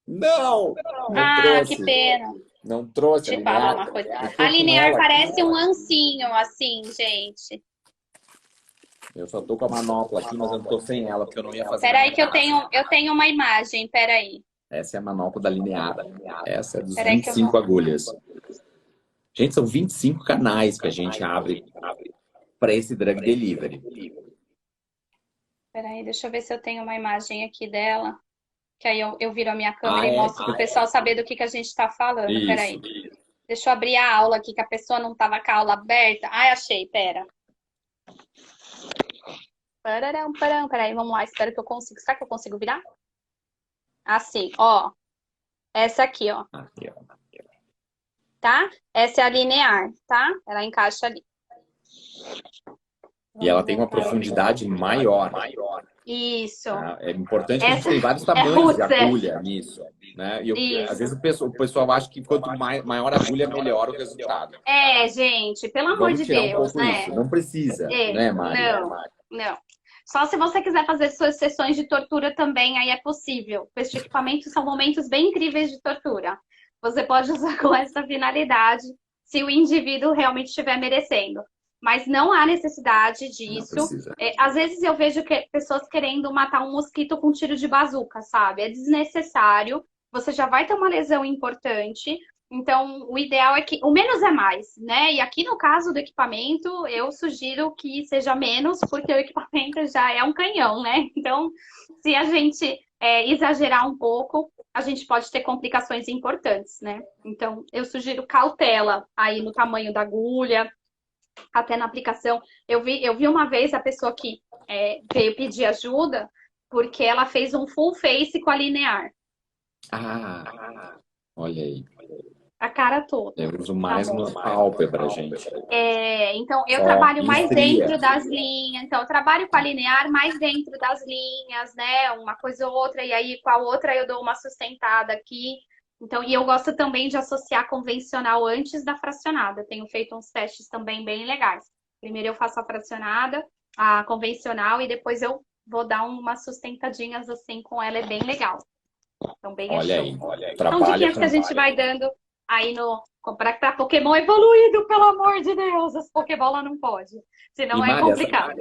Não Que trouxe. pena. Não trouxe. Te falar uma coisa. A linear parece um ancinho, assim, gente. Eu só tô com a manopla aqui, mas eu tô sem ela, porque eu não ia fazer. Peraí que eu tenho uma imagem, peraí. Essa é a manopla da linear. Essa é dos Peraí 25 agulhas. Gente, são 25 canais que a gente abre para esse drug delivery. Peraí, deixa eu ver se eu tenho uma imagem aqui dela. Que aí eu viro a minha câmera e é? mostro para o pessoal saber do que a gente está falando. Isso. Peraí. Deixa eu abrir a aula aqui, que a pessoa não estava com a aula aberta. Ai, achei, pera. Pararam, peraí, vamos lá, espero que eu consiga. Será que eu consigo virar? Assim, ó. Essa aqui, ó. Aqui, ó. Tá? Essa é a linear, tá? Ela encaixa ali. E ela tem uma profundidade maior. Isso. É importante que a gente tem vários tamanhos de agulha nisso. Né? E às vezes o pessoal acha que quanto maior a agulha, melhor o resultado. Gente, pelo amor Vamos de tirar Deus, um pouco né? isso. Não precisa, né, Mari? Não. Só se você quiser fazer suas sessões de tortura também, aí é possível. Este equipamento são momentos bem incríveis de tortura. Você pode usar com essa finalidade, se o indivíduo realmente estiver merecendo. Mas não há necessidade disso. Às vezes eu vejo pessoas querendo matar um mosquito com tiro de bazuca, sabe? É desnecessário. Você já vai ter uma lesão importante. Então, o ideal é que o menos é mais, né? E aqui no caso do equipamento, eu sugiro que seja menos, porque o equipamento já é um canhão, né? Então, se a gente exagerar um pouco, a gente pode ter complicações importantes, né? Então, eu sugiro cautela aí no tamanho da agulha, até na aplicação. Eu vi uma vez a pessoa que veio pedir ajuda, porque ela fez um full face com a linear. Olha aí. A cara toda. Eu uso mais no pálpebra, gente. Então, eu trabalho mais dentro das linhas. Então, eu trabalho com a linear mais dentro das linhas, né? Uma coisa ou outra, e aí com a outra eu dou uma sustentada aqui. Então, e eu gosto também de associar convencional antes da fracionada. Tenho feito uns testes também bem legais. Primeiro eu faço a fracionada, a convencional, e depois eu vou dar umas sustentadinhas assim com ela, é bem legal. Então, bem olha show. aí. Então, diquinhas que a gente vai dando aí para Pokémon evoluído, pelo amor de Deus, as Pokébola não pode, senão é complicado.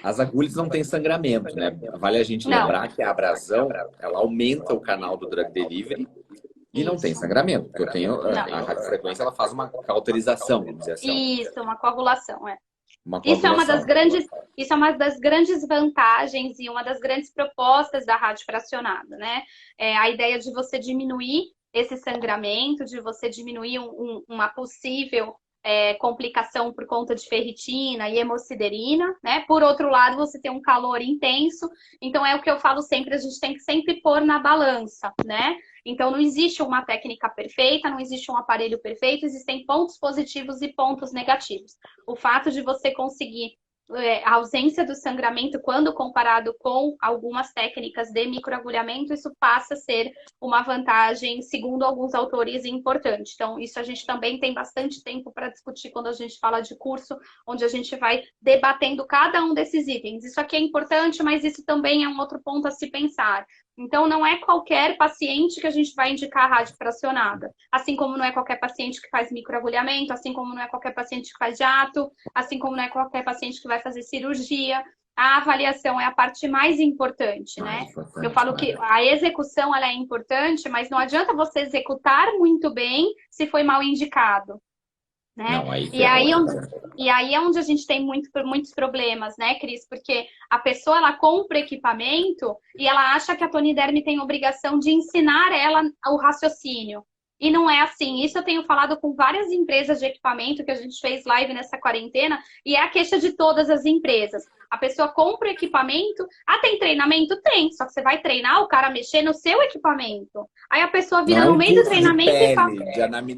As agulhas não têm sangramento, né? Vale a gente lembrar que a abrasão, ela aumenta o canal do drug delivery e não tem sangramento, porque eu tenho a radiofrequência, ela faz uma cauterização, vamos dizer assim. Isso, uma coagulação, Isso é uma das grandes vantagens e uma das grandes propostas da radiofracionada, né? A ideia de você diminuir esse sangramento, de você diminuir uma possível complicação por conta de ferritina e hemosiderina, né? Por outro lado, você tem um calor intenso, então é o que eu falo sempre, a gente tem que sempre pôr na balança, né? Então não existe uma técnica perfeita, não existe um aparelho perfeito, existem pontos positivos e pontos negativos. O fato de você conseguir a ausência do sangramento, quando comparado com algumas técnicas de microagulhamento, isso passa a ser uma vantagem, segundo alguns autores, importante. Então, isso a gente também tem bastante tempo para discutir quando a gente fala de curso, onde a gente vai debatendo cada um desses itens. Isso aqui é importante, mas isso também é um outro ponto a se pensar. Então, não é qualquer paciente que a gente vai indicar a radiofracionada. Assim como não é qualquer paciente que faz microagulhamento, assim como não é qualquer paciente que faz jato, assim como não é qualquer paciente que vai fazer cirurgia. A avaliação é a parte mais importante, né? Eu falo que a execução ela é importante, mas não adianta você executar muito bem se foi mal indicado. Né? Não, aí E aí é onde a gente tem muitos problemas, né, Cris? Porque a pessoa, ela compra equipamento e ela acha que a Toniderm tem obrigação de ensinar ela o raciocínio. E não é assim. Isso eu tenho falado com várias empresas de equipamento que a gente fez live nessa quarentena e é a queixa de todas as empresas. A pessoa compra o equipamento, tem treinamento? Tem, só que você vai treinar o cara a mexer no seu equipamento. Aí a pessoa vira no meio do treinamento e fala...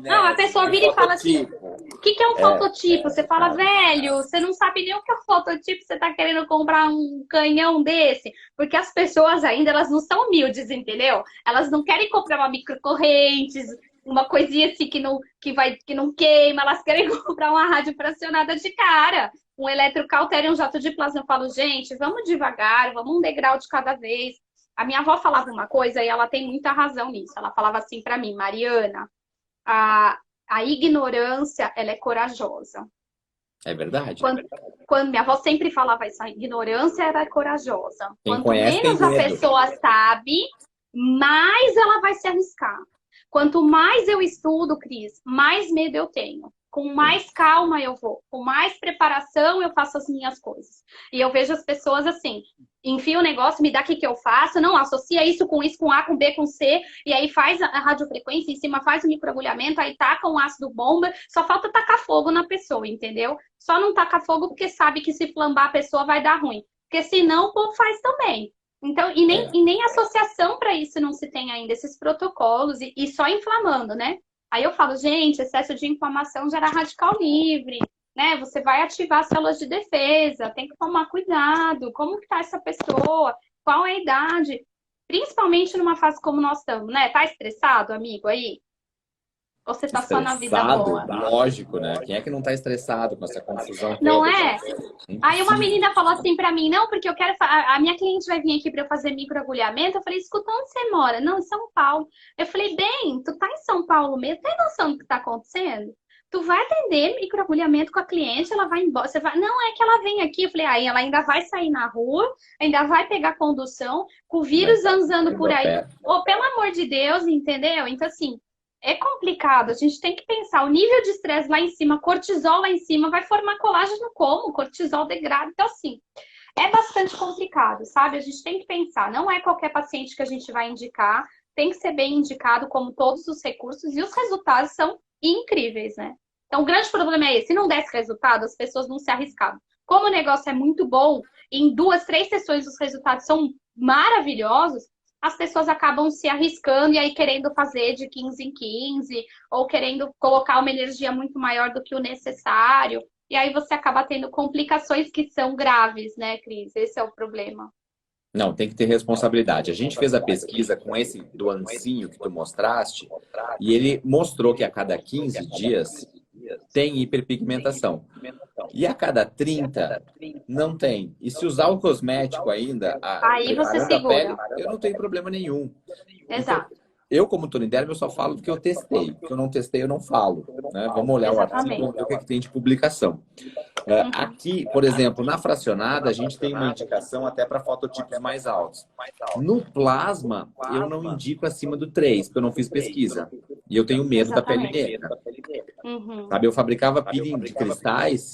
Não, a pessoa vira e fala assim, o que é um fototipo? Você fala, velho, você não sabe nem o que é um fototipo, você tá querendo comprar um canhão desse. Porque as pessoas ainda, elas não são humildes, entendeu? Elas não querem comprar uma microcorrentes, uma coisinha assim que não queima, elas querem comprar uma rádio fracionada de cara. Um eletrocautério, um jato de plasma. Eu falo, gente, vamos devagar, vamos um degrau de cada vez. A minha avó falava uma coisa e ela tem muita razão nisso. Ela falava assim para mim, Mariana, a ignorância, ela é corajosa. É verdade. Quando minha avó sempre falava isso, a ignorância era corajosa. Quem Quanto conhece, menos tem a medo. pessoa sabe, mais ela vai se arriscar. Quanto mais eu estudo, Cris, mais medo eu tenho. Com mais calma eu vou, com mais preparação eu faço as minhas coisas. E eu vejo as pessoas assim, enfia o negócio, me dá o que eu faço, não, associa isso, com A, com B, com C, e aí faz a radiofrequência, em cima faz o microagulhamento, aí taca um ácido bomba, só falta tacar fogo na pessoa, entendeu? Só não taca fogo porque sabe que se flambar a pessoa vai dar ruim. Porque senão o povo faz também. Então, e nem associação para isso não se tem ainda, esses protocolos, e só inflamando, né? Aí eu falo, gente, excesso de inflamação gera radical livre, né? Você vai ativar as células de defesa, tem que tomar cuidado, como que tá essa pessoa, qual é a idade, principalmente numa fase como nós estamos, né? Tá estressado, amigo, aí? Ou você tá só na vida boa? Lógico, né? Quem é que não tá estressado com essa confusão toda? Não é? Aí uma menina falou assim pra mim, não, porque eu quero... A minha cliente vai vir aqui pra eu fazer microagulhamento. Eu falei, escuta, onde você mora? Não, em São Paulo. Eu falei, bem, tu tá em São Paulo mesmo? Tem noção do que tá acontecendo? Tu vai atender microagulhamento com a cliente, ela vai embora. Você vai... Não, é que ela vem aqui. Eu falei, aí ela ainda vai sair na rua, ainda vai pegar condução, com o vírus zanzando por aí. Oh, pelo amor de Deus, entendeu? Então, assim... É complicado, a gente tem que pensar, o nível de estresse lá em cima, cortisol lá em cima, vai formar colágeno como? Cortisol degrada, então assim, é bastante complicado, sabe? A gente tem que pensar, não é qualquer paciente que a gente vai indicar, tem que ser bem indicado como todos os recursos, e os resultados são incríveis, né? Então o grande problema é esse, se não desse resultado, as pessoas não se arriscavam. Como o negócio é muito bom, em 2, 3 sessões os resultados são maravilhosos, as pessoas acabam se arriscando e aí querendo fazer de 15 em 15, ou querendo colocar uma energia muito maior do que o necessário. E aí você acaba tendo complicações que são graves, né, Cris? Esse é o problema. Não, tem que ter responsabilidade. A gente fez a pesquisa com esse do ancinho que tu mostraste, e ele mostrou que a cada 15 dias tem hiperpigmentação. E a cada 30 não tem. E se usar o cosmético ainda, aí você segura. Pele, eu não tenho problema nenhum. Exato. Então, eu, como Toniderm, eu só falo do que eu testei. O que eu não testei, eu não falo. Né? Vamos olhar o artigo, ver o que tem de publicação. Aqui, por exemplo, na fracionada, a gente tem uma indicação até para fototipos mais altos. No plasma, eu não indico acima do 3, porque eu não fiz pesquisa. E eu tenho medo da pele negra. Sabe, eu fabricava peeling de cristais.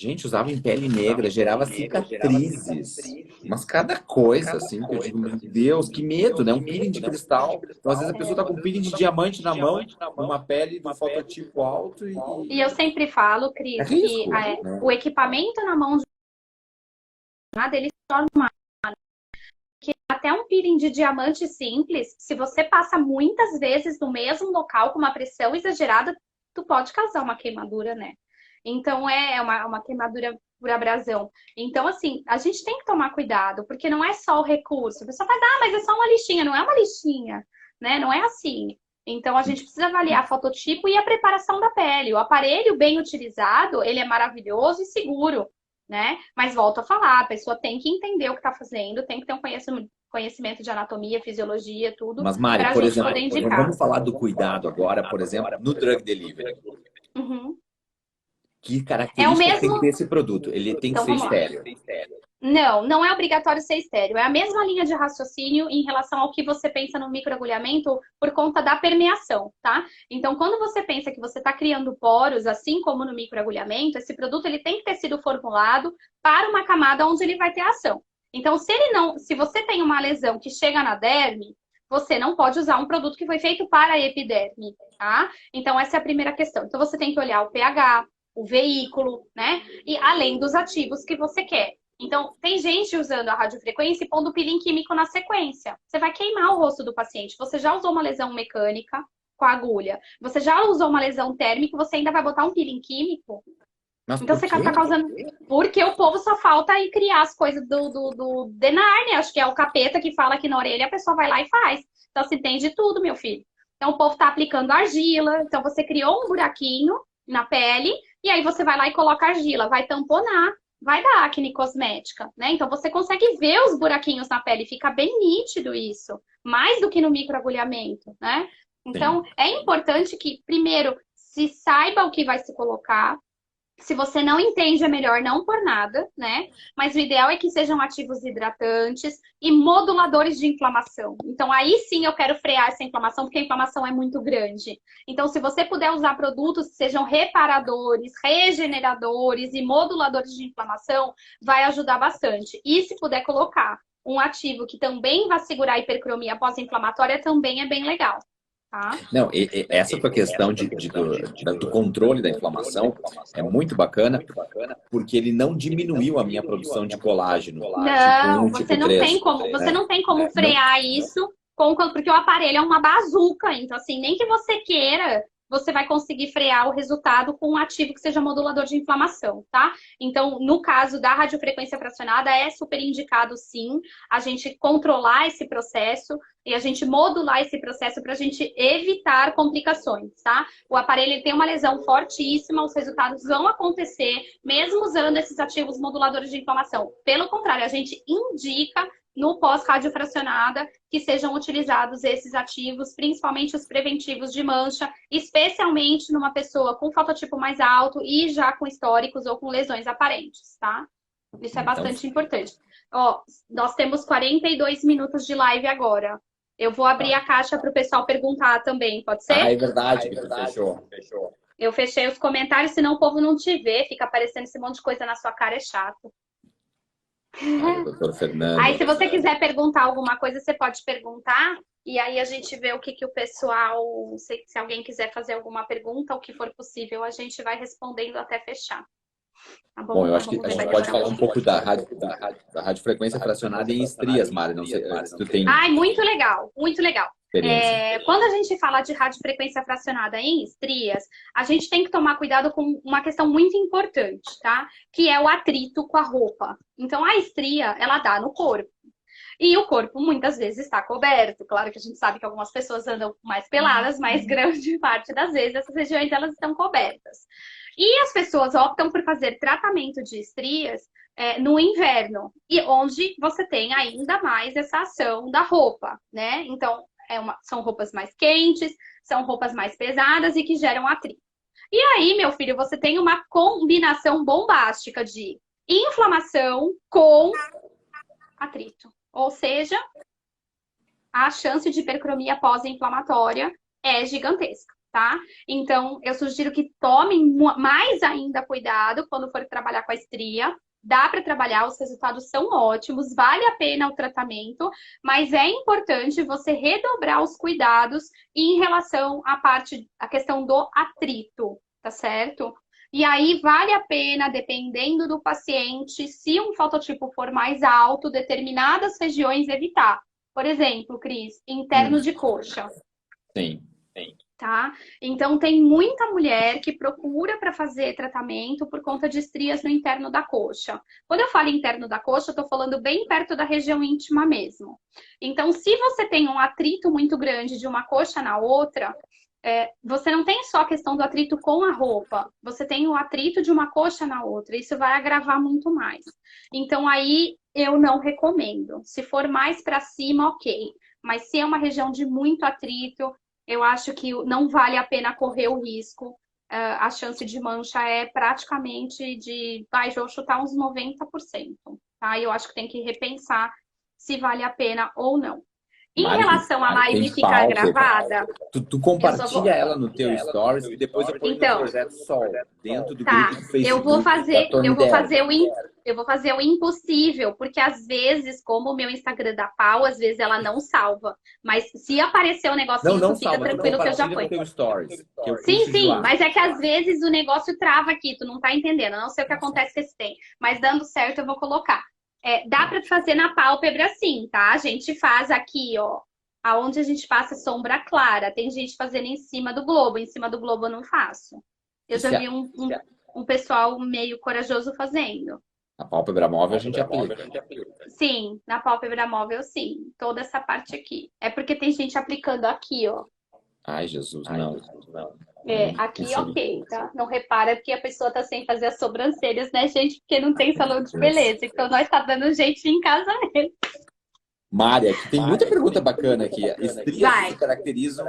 Gente, usava em pele negra, gerava cicatrizes. Mas cada coisa, assim, que eu digo, meu Deus, que medo, né? Um peeling de cristal. Então, às vezes a pessoa tá com um peeling de diamante na mão, uma pele do fototipo alto e eu sempre falo, Cris, que o equipamento na mão de nada, ele se torna uma... que até um peeling de diamante simples, se você passa muitas vezes no mesmo local com uma pressão exagerada, tu pode causar uma queimadura, né? Então, é uma queimadura por abrasão. Então, assim, a gente tem que tomar cuidado, porque não é só o recurso. A pessoa fala, mas é só uma lixinha. Não é uma lixinha, né? Não é assim. Então, a gente precisa avaliar fototipo e a preparação da pele. O aparelho bem utilizado, ele é maravilhoso e seguro, né? Mas volto a falar, a pessoa tem que entender o que está fazendo, tem que ter um conhecimento de anatomia, fisiologia, tudo, Mas, Mari, para a por gente exemplo, poder indicar. vamos falar do cuidado agora, por exemplo, no drug delivery. Uhum. Que É o características tem que mesmo. ter esse produto? Ele tem que Então, ser vamos lá. estéril. Não é obrigatório ser estéreo. É a mesma linha de raciocínio em relação ao que você pensa no microagulhamento por conta da permeação, tá? Então, quando você pensa que você está criando poros, assim como no microagulhamento, esse produto ele tem que ter sido formulado para uma camada onde ele vai ter ação. Então, se você tem uma lesão que chega na derme, você não pode usar um produto que foi feito para a epiderme, tá? Então, essa é a primeira questão. Então, você tem que olhar o pH, o veículo, né? E além dos ativos que você quer. Então, tem gente usando a radiofrequência e pondo peeling químico na sequência. Você vai queimar o rosto do paciente. Você já usou uma lesão mecânica com a agulha. Você já usou uma lesão térmica, você ainda vai botar um peeling químico? Mas Então, por você quê? está causando... Porque o povo só falta aí criar as coisas do Denar, né? Acho que é o capeta que fala aqui na orelha, a pessoa vai lá e faz. Então, se tem de tudo, meu filho. Então, o povo está aplicando argila. Então, você criou um buraquinho na pele e aí você vai lá e coloca argila. Vai tamponar. Vai dar acne cosmética, né? Então você consegue ver os buraquinhos na pele, fica bem nítido isso, mais do que no microagulhamento, né? Então Sim. é importante que, primeiro, se saiba o que vai se colocar. Se você não entende, é melhor não por nada, né? Mas o ideal é que sejam ativos hidratantes e moduladores de inflamação. Então, aí sim eu quero frear essa inflamação, porque a inflamação é muito grande. Então, se você puder usar produtos que sejam reparadores, regeneradores e moduladores de inflamação, vai ajudar bastante. E se puder colocar um ativo que também vai segurar a hipercromia pós-inflamatória, também é bem legal. Tá? Não, essa tua questão do controle da inflamação é muito bacana, porque ele não diminuiu a minha produção de colágeno, tipo Não, 1, tipo 3. você não tem como Não, frear isso porque o aparelho é uma bazuca. Então, assim, nem que você queira, você vai conseguir frear o resultado com um ativo que seja modulador de inflamação, tá? Então, no caso da radiofrequência fracionada, é super indicado, sim, a gente controlar esse processo e a gente modular esse processo para a gente evitar complicações, tá? O aparelho ele tem uma lesão fortíssima, os resultados vão acontecer, mesmo usando esses ativos moduladores de inflamação. Pelo contrário, a gente indica no pós-radiofracionada que sejam utilizados esses ativos, principalmente os preventivos de mancha, especialmente numa pessoa com fototipo mais alto e já com históricos ou com lesões aparentes, tá? Isso é bastante importante. Ó, nós temos 42 minutos de live agora. Eu vou abrir a caixa para o pessoal perguntar também, pode ser? é verdade que tu fechou. Eu fechei os comentários, senão o povo não te vê, fica aparecendo esse monte de coisa na sua cara, é chato. Doutor Fernando. Aí, se você quiser perguntar alguma coisa, você pode perguntar. E aí a gente vê o que o pessoal... Se alguém quiser fazer alguma pergunta, o que for possível, a gente vai respondendo até fechar. Tá bom? Bom, eu acho que a gente pode falar um pouco da radiofrequência fracionada em estrias, Mari. Não sei se tu tem Ai, muito legal, muito legal. experiência. Quando a gente fala de radiofrequência fracionada em estrias, a gente tem que tomar cuidado com uma questão muito importante, tá? Que é o atrito com a roupa. Então, a estria, ela dá no corpo. E o corpo, muitas vezes, está coberto. Claro que a gente sabe que algumas pessoas andam mais peladas, mas grande parte das vezes, essas regiões, elas estão cobertas. E as pessoas optam por fazer tratamento de estrias no inverno, e onde você tem ainda mais essa ação da roupa, né? Então, são roupas mais quentes, são roupas mais pesadas e que geram atrito. E aí, meu filho, você tem uma combinação bombástica de inflamação com atrito. Ou seja, a chance de hipercromia pós-inflamatória é gigantesca, tá? Então, eu sugiro que tomem mais ainda cuidado quando for trabalhar com a estria. Dá para trabalhar, os resultados são ótimos, vale a pena o tratamento, mas é importante você redobrar os cuidados em relação à questão do atrito, tá certo? E aí vale a pena, dependendo do paciente, se um fototipo for mais alto, determinadas regiões evitar. Por exemplo, Cris, interno de coxa. Sim. tá? Então, tem muita mulher que procura para fazer tratamento por conta de estrias no interno da coxa. Quando eu falo interno da coxa, eu tô falando bem perto da região íntima mesmo. Então, se você tem um atrito muito grande de uma coxa na outra, você não tem só a questão do atrito com a roupa, você tem o atrito de uma coxa na outra, isso vai agravar muito mais. Então, aí eu não recomendo. Se for mais para cima, ok. Mas se é uma região de muito atrito, eu acho que não vale a pena correr o risco. A chance de mancha é praticamente vou chutar uns 90%, tá? Eu acho que tem que repensar se vale a pena ou não. Em Mari, relação à live tem ficar pálpebra. gravada, Tu compartilha ela no teu stories e depois eu ponho no então, Projeto Sol, dentro do tá, grupo do Facebook eu vou fazer, da Tony eu vou Derby. fazer eu vou fazer o impossível, porque às vezes, como o meu Instagram dá pau, às vezes ela não salva. Mas se aparecer o negocinho, Não tu fica salva, tu tranquilo que eu já compartilha no ponho. teu stories, que eu Sim, puxo de sim, lá. mas é que às vezes o negócio trava aqui, tu não tá entendendo. Eu não sei o que acontece com esse tem, mas dando certo eu vou colocar. Dá pra fazer na pálpebra sim, tá? A gente faz aqui, ó, aonde a gente passa sombra clara. Tem gente fazendo em cima do globo eu não faço. Eu já vi um pessoal meio corajoso fazendo. A pálpebra móvel a gente aplica. Sim, na pálpebra móvel sim, toda essa parte aqui. É porque tem gente aplicando aqui, ó. Ai, Jesus, não. Aqui ok, tá? Não repara que a pessoa tá sem fazer as sobrancelhas, né, gente? Porque não tem salão de beleza. Então nós tá dando jeito em casa mesmo. Mari, aqui tem muita pergunta bacana aqui. Estrias Vai. se caracterizam,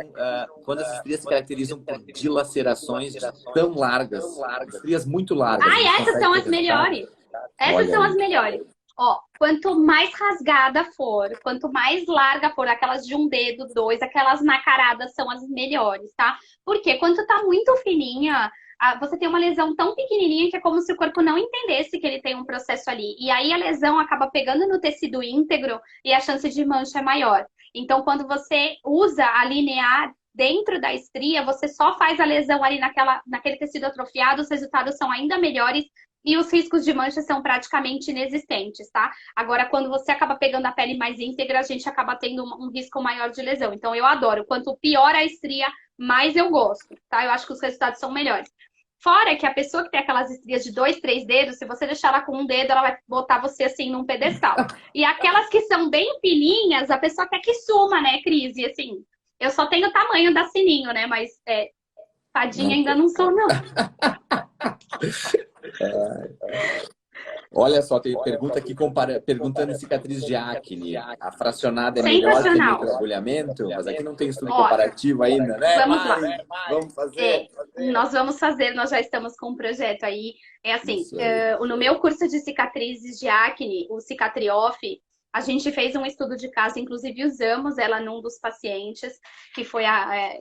quando as estrias se caracterizam por dilacerações tão largas, estrias muito largas. A Ai, gente essas consegue são ter as resultado? melhores. Essas Olha são aí. as melhores. Ó, quanto mais rasgada for, quanto mais larga for, aquelas de um dedo, dois, aquelas macaradas são as melhores, tá? Porque quando tá muito fininha, você tem uma lesão tão pequenininha que é como se o corpo não entendesse que ele tem um processo ali. E aí a lesão acaba pegando no tecido íntegro e a chance de mancha é maior. Então, quando você usa a linear dentro da estria, você só faz a lesão ali naquele tecido atrofiado, os resultados são ainda melhores e os riscos de mancha são praticamente inexistentes, tá? Agora, quando você acaba pegando a pele mais íntegra, a gente acaba tendo um risco maior de lesão. Então, eu adoro. Quanto pior a estria, mais eu gosto, tá? Eu acho que os resultados são melhores. Fora que a pessoa que tem aquelas estrias de 2, 3 dedos, se você deixar ela com um dedo, ela vai botar você assim num pedestal. E aquelas que são bem fininhas, a pessoa quer que suma, né, Cris? E assim, eu só tenho o tamanho da Sininho, né? Mas tadinha ainda não sou, não. Olha só, tem pergunta aqui perguntando cicatriz de acne. A fracionada é melhor que o microagulhamento? Mas aqui não tem estudo comparativo ainda, né? Vamos lá. Vamos fazer. Nós vamos fazer, nós já estamos com um projeto aí. É assim, no meu curso de cicatrizes de acne, o Cicatrioff, a gente fez um estudo de caso, inclusive usamos ela num dos pacientes, que foi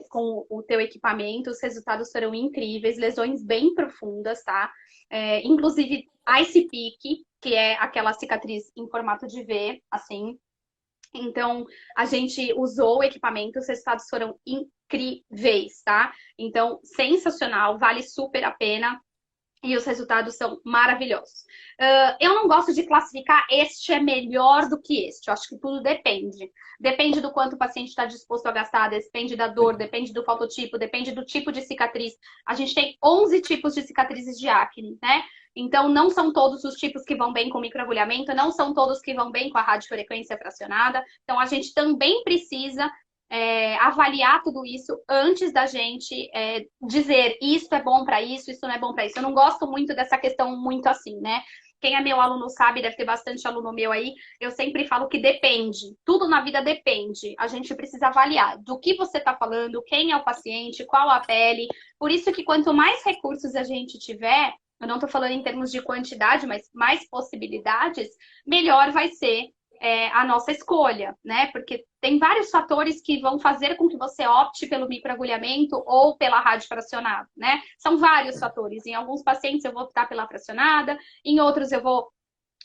com o teu equipamento, os resultados foram incríveis, lesões bem profundas, tá? Inclusive Ice Pick, que é aquela cicatriz em formato de V, assim. Então, a gente usou o equipamento, os resultados foram incríveis, tá? Então, sensacional, vale super a pena. E os resultados são maravilhosos. Eu não gosto de classificar este é melhor do que este. Eu acho que tudo depende. Depende do quanto o paciente está disposto a gastar, depende da dor, depende do fototipo, depende do tipo de cicatriz. A gente tem 11 tipos de cicatrizes de acne, né? Então, não são todos os tipos que vão bem com microagulhamento, não são todos que vão bem com a radiofrequência fracionada. Então, a gente também precisa avaliar tudo isso antes da gente dizer isso é bom para isso não é bom para isso. Eu não gosto muito dessa questão muito assim, né? Quem é meu aluno sabe, deve ter bastante aluno meu aí. Eu sempre falo que depende. Tudo na vida depende. A gente precisa avaliar do que você está falando, quem é o paciente, qual a pele. Por isso que quanto mais recursos a gente tiver, eu não estou falando em termos de quantidade, mas mais possibilidades, melhor vai ser a nossa escolha, né? Porque tem vários fatores que vão fazer com que você opte pelo microagulhamento ou pela radiofracionada, né? São vários fatores. Em alguns pacientes eu vou optar pela fracionada, em outros eu vou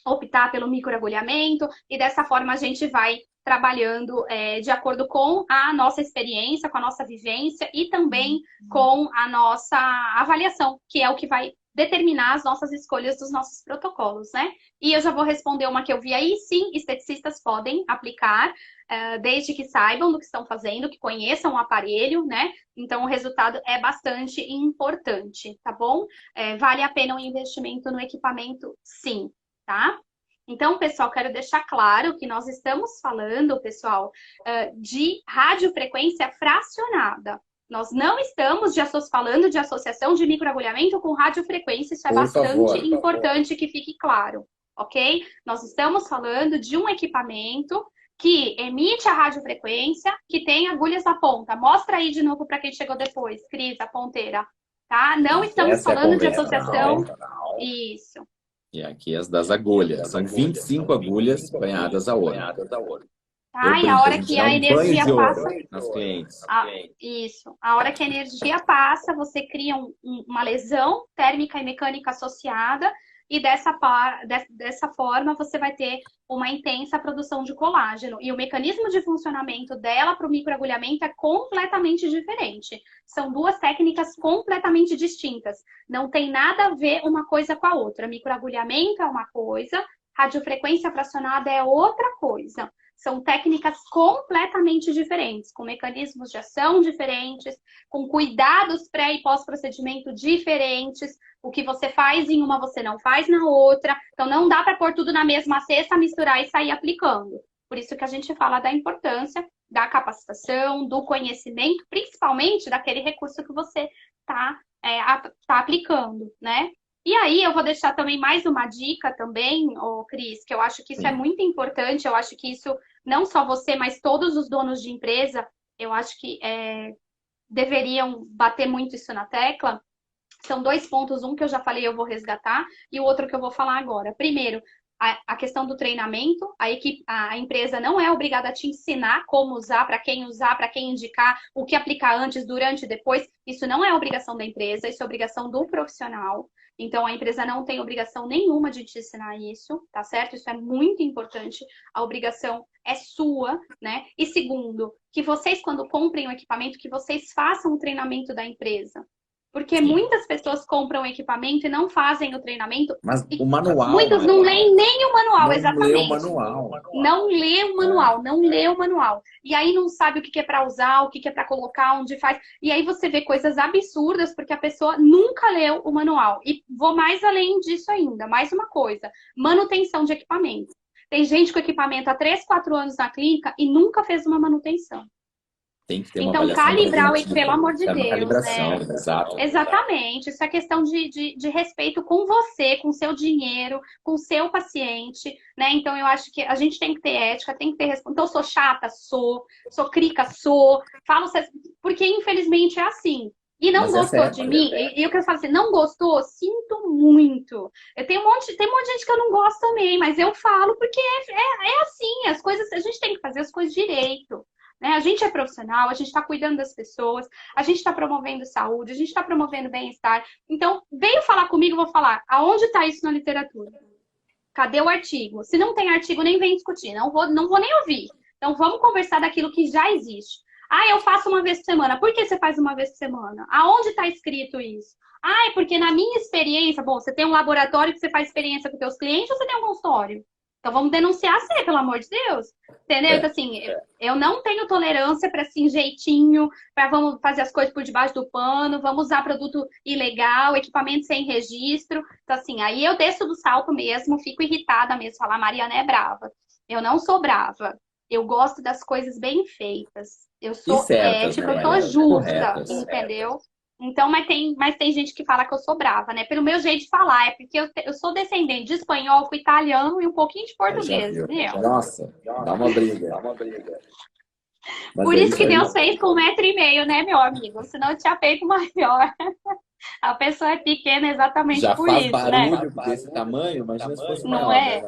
optar pelo microagulhamento, e dessa forma a gente vai trabalhando de acordo com a nossa experiência, com a nossa vivência e também com a nossa avaliação, que é o que vai determinar as nossas escolhas dos nossos protocolos, né? E eu já vou responder uma que eu vi aí. Sim, esteticistas podem aplicar, desde que saibam do que estão fazendo, que conheçam o aparelho, né? Então, o resultado é bastante importante, tá bom? Vale a pena um investimento no equipamento, sim, tá? Então, pessoal, quero deixar claro que nós estamos falando, pessoal, de radiofrequência fracionada. Nós não estamos falando de associação de microagulhamento com radiofrequência, isso é bastante importante que fique claro, ok? Nós estamos falando de um equipamento que emite a radiofrequência, que tem agulhas na ponta. Mostra aí de novo para quem chegou depois, Cris, a ponteira, tá? Não estamos falando de associação... Isso. E aqui as das agulhas. São 25 agulhas banhadas a ouro. Tá? E a hora que a energia passa... Nas clientes. Isso. A hora que a energia passa, você cria uma lesão térmica e mecânica associada e dessa forma você vai ter uma intensa produção de colágeno. E o mecanismo de funcionamento dela para o microagulhamento é completamente diferente. São duas técnicas completamente distintas. Não tem nada a ver uma coisa com a outra. Microagulhamento é uma coisa, radiofrequência fracionada é outra coisa. São técnicas completamente diferentes, com mecanismos de ação diferentes, com cuidados pré e pós-procedimento diferentes. O que você faz em uma, você não faz na outra. Então, não dá para pôr tudo na mesma cesta, misturar e sair aplicando. Por isso que a gente fala da importância da capacitação, do conhecimento, principalmente daquele recurso que você está aplicando, né? E aí, eu vou deixar também mais uma dica também, Cris, que eu acho que isso é muito importante. Eu acho que isso, não só você, mas todos os donos de empresa, eu acho que deveriam bater muito isso na tecla. São 2 pontos, um que eu já falei, eu vou resgatar, e o outro que eu vou falar agora. Primeiro, a questão do treinamento. A empresa não é obrigada a te ensinar como usar, para quem indicar, o que aplicar antes, durante e depois. Isso não é obrigação da empresa, isso é obrigação do profissional. Então, a empresa não tem obrigação nenhuma de te ensinar isso, tá certo? Isso é muito importante. A obrigação é sua, né? E segundo, que vocês, quando comprem o equipamento, que vocês façam o treinamento da empresa. Porque muitas pessoas compram equipamento e não fazem o treinamento. Mas o manual... Muitos não leem nem o manual, exatamente. Não lê o manual. Não lê o manual, não lê o manual. E aí não sabe o que é para usar, o que é para colocar, onde faz. E aí você vê coisas absurdas, porque a pessoa nunca leu o manual. E vou mais além disso ainda, mais uma coisa. Manutenção de equipamento. Tem gente com equipamento há 3, 4 anos na clínica e nunca fez uma manutenção. Tem que ter uma então, calibrar o equipamento, pelo amor de Deus. Calibração, né? Exato. Exatamente. Isso é questão de respeito com você, com o seu dinheiro, com o seu paciente, né? Então, eu acho que a gente tem que ter ética, tem que ter respeito. Então, sou chata? Sou crica? Sou. Falo, porque infelizmente é assim. E não gostou de mim? E eu quero falar assim, não gostou? Sinto muito. Tem um monte de gente que eu não gosto também, mas eu falo porque é assim. As coisas, a gente tem que fazer as coisas direito. Né? A gente é profissional, a gente está cuidando das pessoas, a gente está promovendo saúde, a gente está promovendo bem-estar. Então, veio falar comigo, eu vou falar, aonde está isso na literatura? Cadê o artigo? Se não tem artigo, nem vem discutir, não vou nem ouvir. Então, vamos conversar daquilo que já existe. Eu faço uma vez por semana. Por que você faz uma vez por semana? Aonde está escrito isso? É porque na minha experiência, bom, você tem um laboratório que você faz experiência com seus clientes ou você tem um consultório? Então, vamos denunciar você, pelo amor de Deus. Entendeu? Então, assim, eu não tenho tolerância para assim, jeitinho, para vamos fazer as coisas por debaixo do pano, vamos usar produto ilegal, equipamento sem registro. Então, assim, aí eu desço do salto mesmo, fico irritada mesmo, falar, Mariana é brava. Eu não sou brava. Eu gosto das coisas bem feitas. Eu sou ética, eu sou justa, entendeu? Então, mas tem gente que fala que eu sou brava, né? Pelo meu jeito de falar, é porque eu sou descendente de espanhol, com italiano e um pouquinho de português, né? Nossa, dá uma briga. Por isso que Deus fez com 1,5 m, né, meu amigo? Senão eu tinha feito maior. A pessoa é pequena exatamente por isso, né? Já faz barulho desse tamanho, imagina se fosse maior. Não é?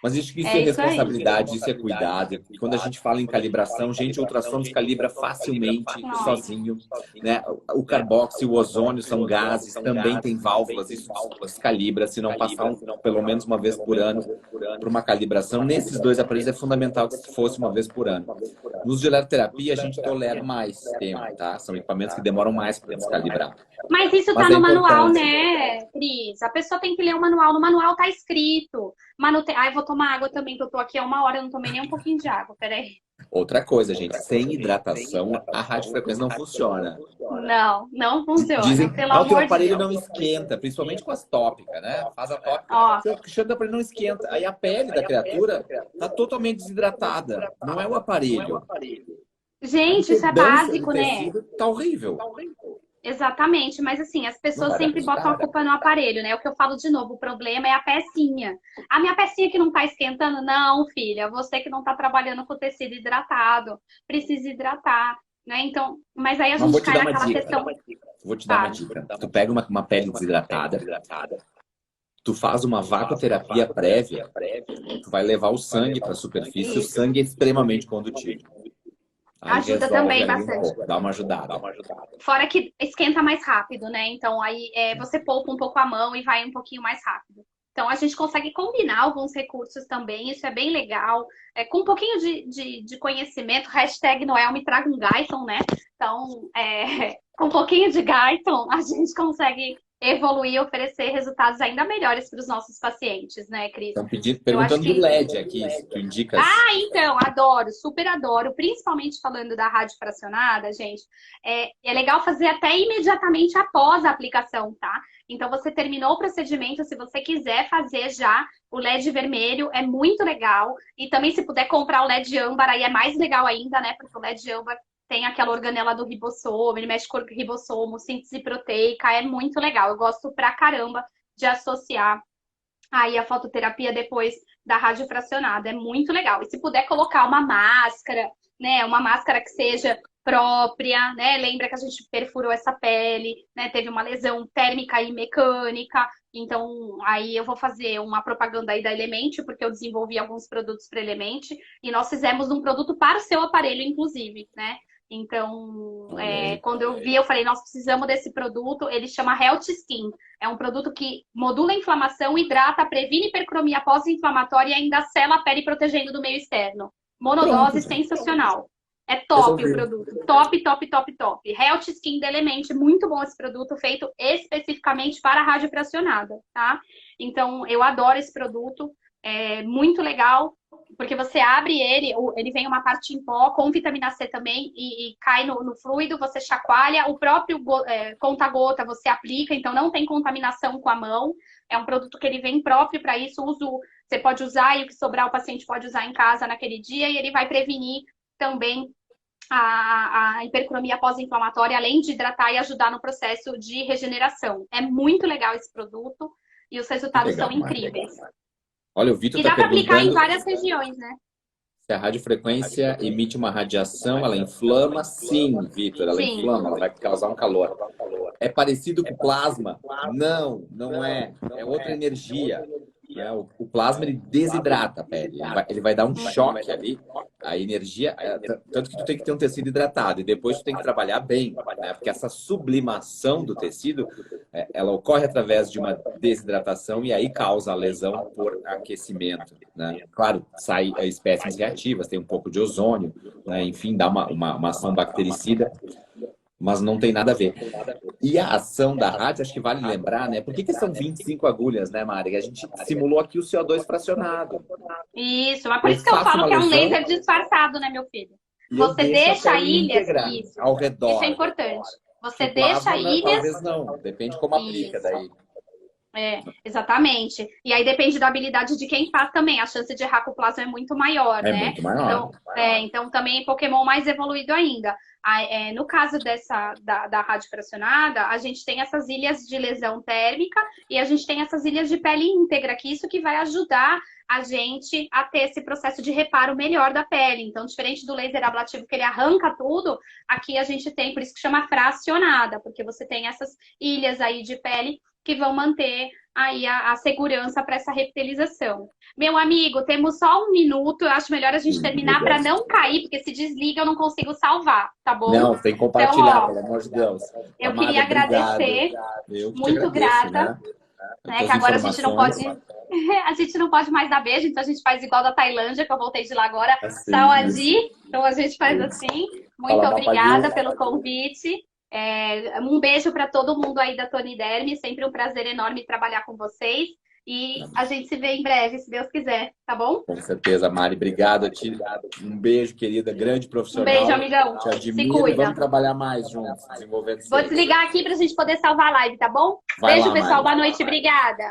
Mas acho que isso é responsabilidade, isso é cuidado. E quando a gente fala em calibração, gente, o ultrassons calibra facilmente, sozinho. Né? O carboxy e o ozônio são gases, também tem válvulas, isso calibra. Se não passar pelo menos uma vez por ano por uma calibração, nesses 2 aparelhos é fundamental que fosse uma vez por ano. Nos de eletroterapia, a gente tolera mais tempo, tá? São equipamentos que demoram mais para descalibrar. Mas isso Mas tá é no manual, importante. né, Cris? A pessoa tem que ler o manual. No manual tá escrito. Ai, eu vou tomar água também, que eu tô aqui há 1 hora, eu não tomei nem um pouquinho de água. Peraí. Outra coisa, gente, sem hidratação, a radiofrequência não funciona. Não, não funciona. Dizem Pelo que o amor de aparelho Deus. não esquenta, principalmente com as tópicas, né? Faz a tópica, Ó, o aparelho não esquenta. Aí a pele da criatura tá totalmente desidratada. Não é o aparelho. A gente, isso é impedância do básico, né? tecido tá horrível. Exatamente, mas assim, as Não pessoas vai dar sempre botam a resultado. culpa no aparelho, né? O que eu falo de novo, o problema é a pecinha. A minha pecinha que não tá esquentando? Não, filha, você que não tá trabalhando com tecido hidratado, precisa hidratar, né? Então, mas aí a Mas vou gente te cai dar uma naquela dica. questão, Vou te dar uma fala. dica. Tu pega uma pele desidratada, tu faz uma vacoterapia prévia, tu vai levar o sangue para a superfície, o Isso. sangue é extremamente condutivo. Aí Ajuda resolve também ali um bastante. pouco, dá uma ajudada. Fora que esquenta mais rápido, né? Então aí você poupa um pouco a mão e vai um pouquinho mais rápido. Então a gente consegue combinar alguns recursos também, isso é bem legal. Com um pouquinho de conhecimento, hashtag Noel me traga um Guyton, né? Então, com um pouquinho de Guyton, a gente consegue evoluir e oferecer resultados ainda melhores para os nossos pacientes, né, Cris? Estão Eu acho perguntando do que LED aqui, se tu indicas. então, adoro, super adoro, principalmente falando da rádio fracionada, gente. É legal fazer até imediatamente após a aplicação, tá? Então, você terminou o procedimento, se você quiser fazer já o LED vermelho, é muito legal. E também, se puder comprar o LED âmbar, aí é mais legal ainda, né? Porque o LED âmbar tem aquela organela do ribossomo, ele mexe com o ribossomo, síntese proteica, é muito legal. Eu gosto pra caramba de associar aí a fototerapia depois da radiofracionada. É muito legal. E se puder colocar uma máscara, né? Uma máscara que seja própria, né? Lembra que a gente perfurou essa pele, né? Teve uma lesão térmica e mecânica. Então, aí eu vou fazer uma propaganda aí da Element, porque eu desenvolvi alguns produtos para Element, e nós fizemos um produto para o seu aparelho, inclusive, né? Então, Olha aí. quando eu vi, eu falei, nós precisamos desse produto. Ele chama Health Skin. É um produto que modula a inflamação, hidrata, previne hipercromia pós-inflamatória e ainda sela a pele protegendo do meio externo. Monodose Pronto. sensacional. É top o Resolvido. produto. Top, top, top, top. Health Skin da Element, muito bom esse produto, feito especificamente para a radiofracionada, tá? Então, eu adoro esse produto. É muito legal, porque você abre ele vem uma parte em pó, com vitamina C também, e cai no fluido, você chacoalha, o próprio conta-gota você aplica, então não tem contaminação com a mão. É um produto que ele vem próprio para isso, você pode usar e o que sobrar o paciente pode usar em casa naquele dia, e ele vai prevenir também a hipercromia pós-inflamatória, além de hidratar e ajudar no processo de regeneração. É muito legal esse produto e os resultados Legal, são incríveis. Olha, o Vitor E está dá para aplicar em perguntando várias regiões, né? se a radiofrequência emite uma radiação, ela inflama? Sim, Vitor, ela Sim. inflama, ela vai causar um calor. É parecido com o plasma? Não, não é. É outra energia. Né? O plasma, ele desidrata a pele. Ele vai dar um choque ali. A energia... tanto que tu tem que ter um tecido hidratado. E depois tu tem que trabalhar bem. Né? Porque essa sublimação do tecido, ela ocorre através de uma desidratação e aí causa a lesão por aquecimento. Né? Claro, sai espécies reativas, tem um pouco de ozônio. Né? Enfim, dá uma ação bactericida. Mas não tem nada a ver. E a ação da rádio, acho que vale lembrar, né? Por que são 25 agulhas, né, Mari? A gente simulou aqui o CO2 fracionado. Isso, mas por isso que eu faço falo uma que é um lesão laser disfarçado, né, meu filho? e eu Você deixo a deixa pele ilhas, íntegra isso. ao redor. Isso é importante. Você O plasma, deixa ilhas. talvez não. Depende como aplica Isso. daí. Exatamente. E aí depende da habilidade de quem faz também. A chance de errar com o plasma é muito maior, É né? muito maior. Então também Pokémon mais evoluído ainda. No caso da radiofracionada, a gente tem essas ilhas de lesão térmica e a gente tem essas ilhas de pele íntegra, que isso que vai ajudar a gente a ter esse processo de reparo melhor da pele. Então, diferente do laser ablativo, que ele arranca tudo, aqui a gente tem, por isso que chama fracionada, porque você tem essas ilhas aí de pele que vão manter aí a segurança para essa reptilização. Meu amigo, temos só 1 minuto, eu acho melhor a gente terminar para não cair, porque se desliga eu não consigo salvar, tá bom? Não, tem que compartilhar, Então, pelo amor de Deus. Eu Amada, queria agradecer, obrigado. Eu que te muito agradeço, grata. né? né? Que agora a gente não pode, a gente não pode mais dar beijo, então a gente faz igual da Tailândia, que eu voltei de lá agora, Assim, sawadee. Então a gente faz assim. Muito Fala, obrigada Mapagu. pelo convite. Um beijo para todo mundo aí da Tony Derme. Sempre um prazer enorme trabalhar com vocês. E a gente se vê em breve, se Deus quiser, tá bom? Com certeza, Mari. Obrigado a ti. Um beijo, querida. Grande Um profissional. beijo, amigão. Te Se admiro e cuida. vamos trabalhar mais juntos, desenvolvendo Vou ciência. desligar aqui para a gente poder salvar a live, tá bom? Vai Beijo, lá, pessoal. Mari. Boa noite. Obrigada.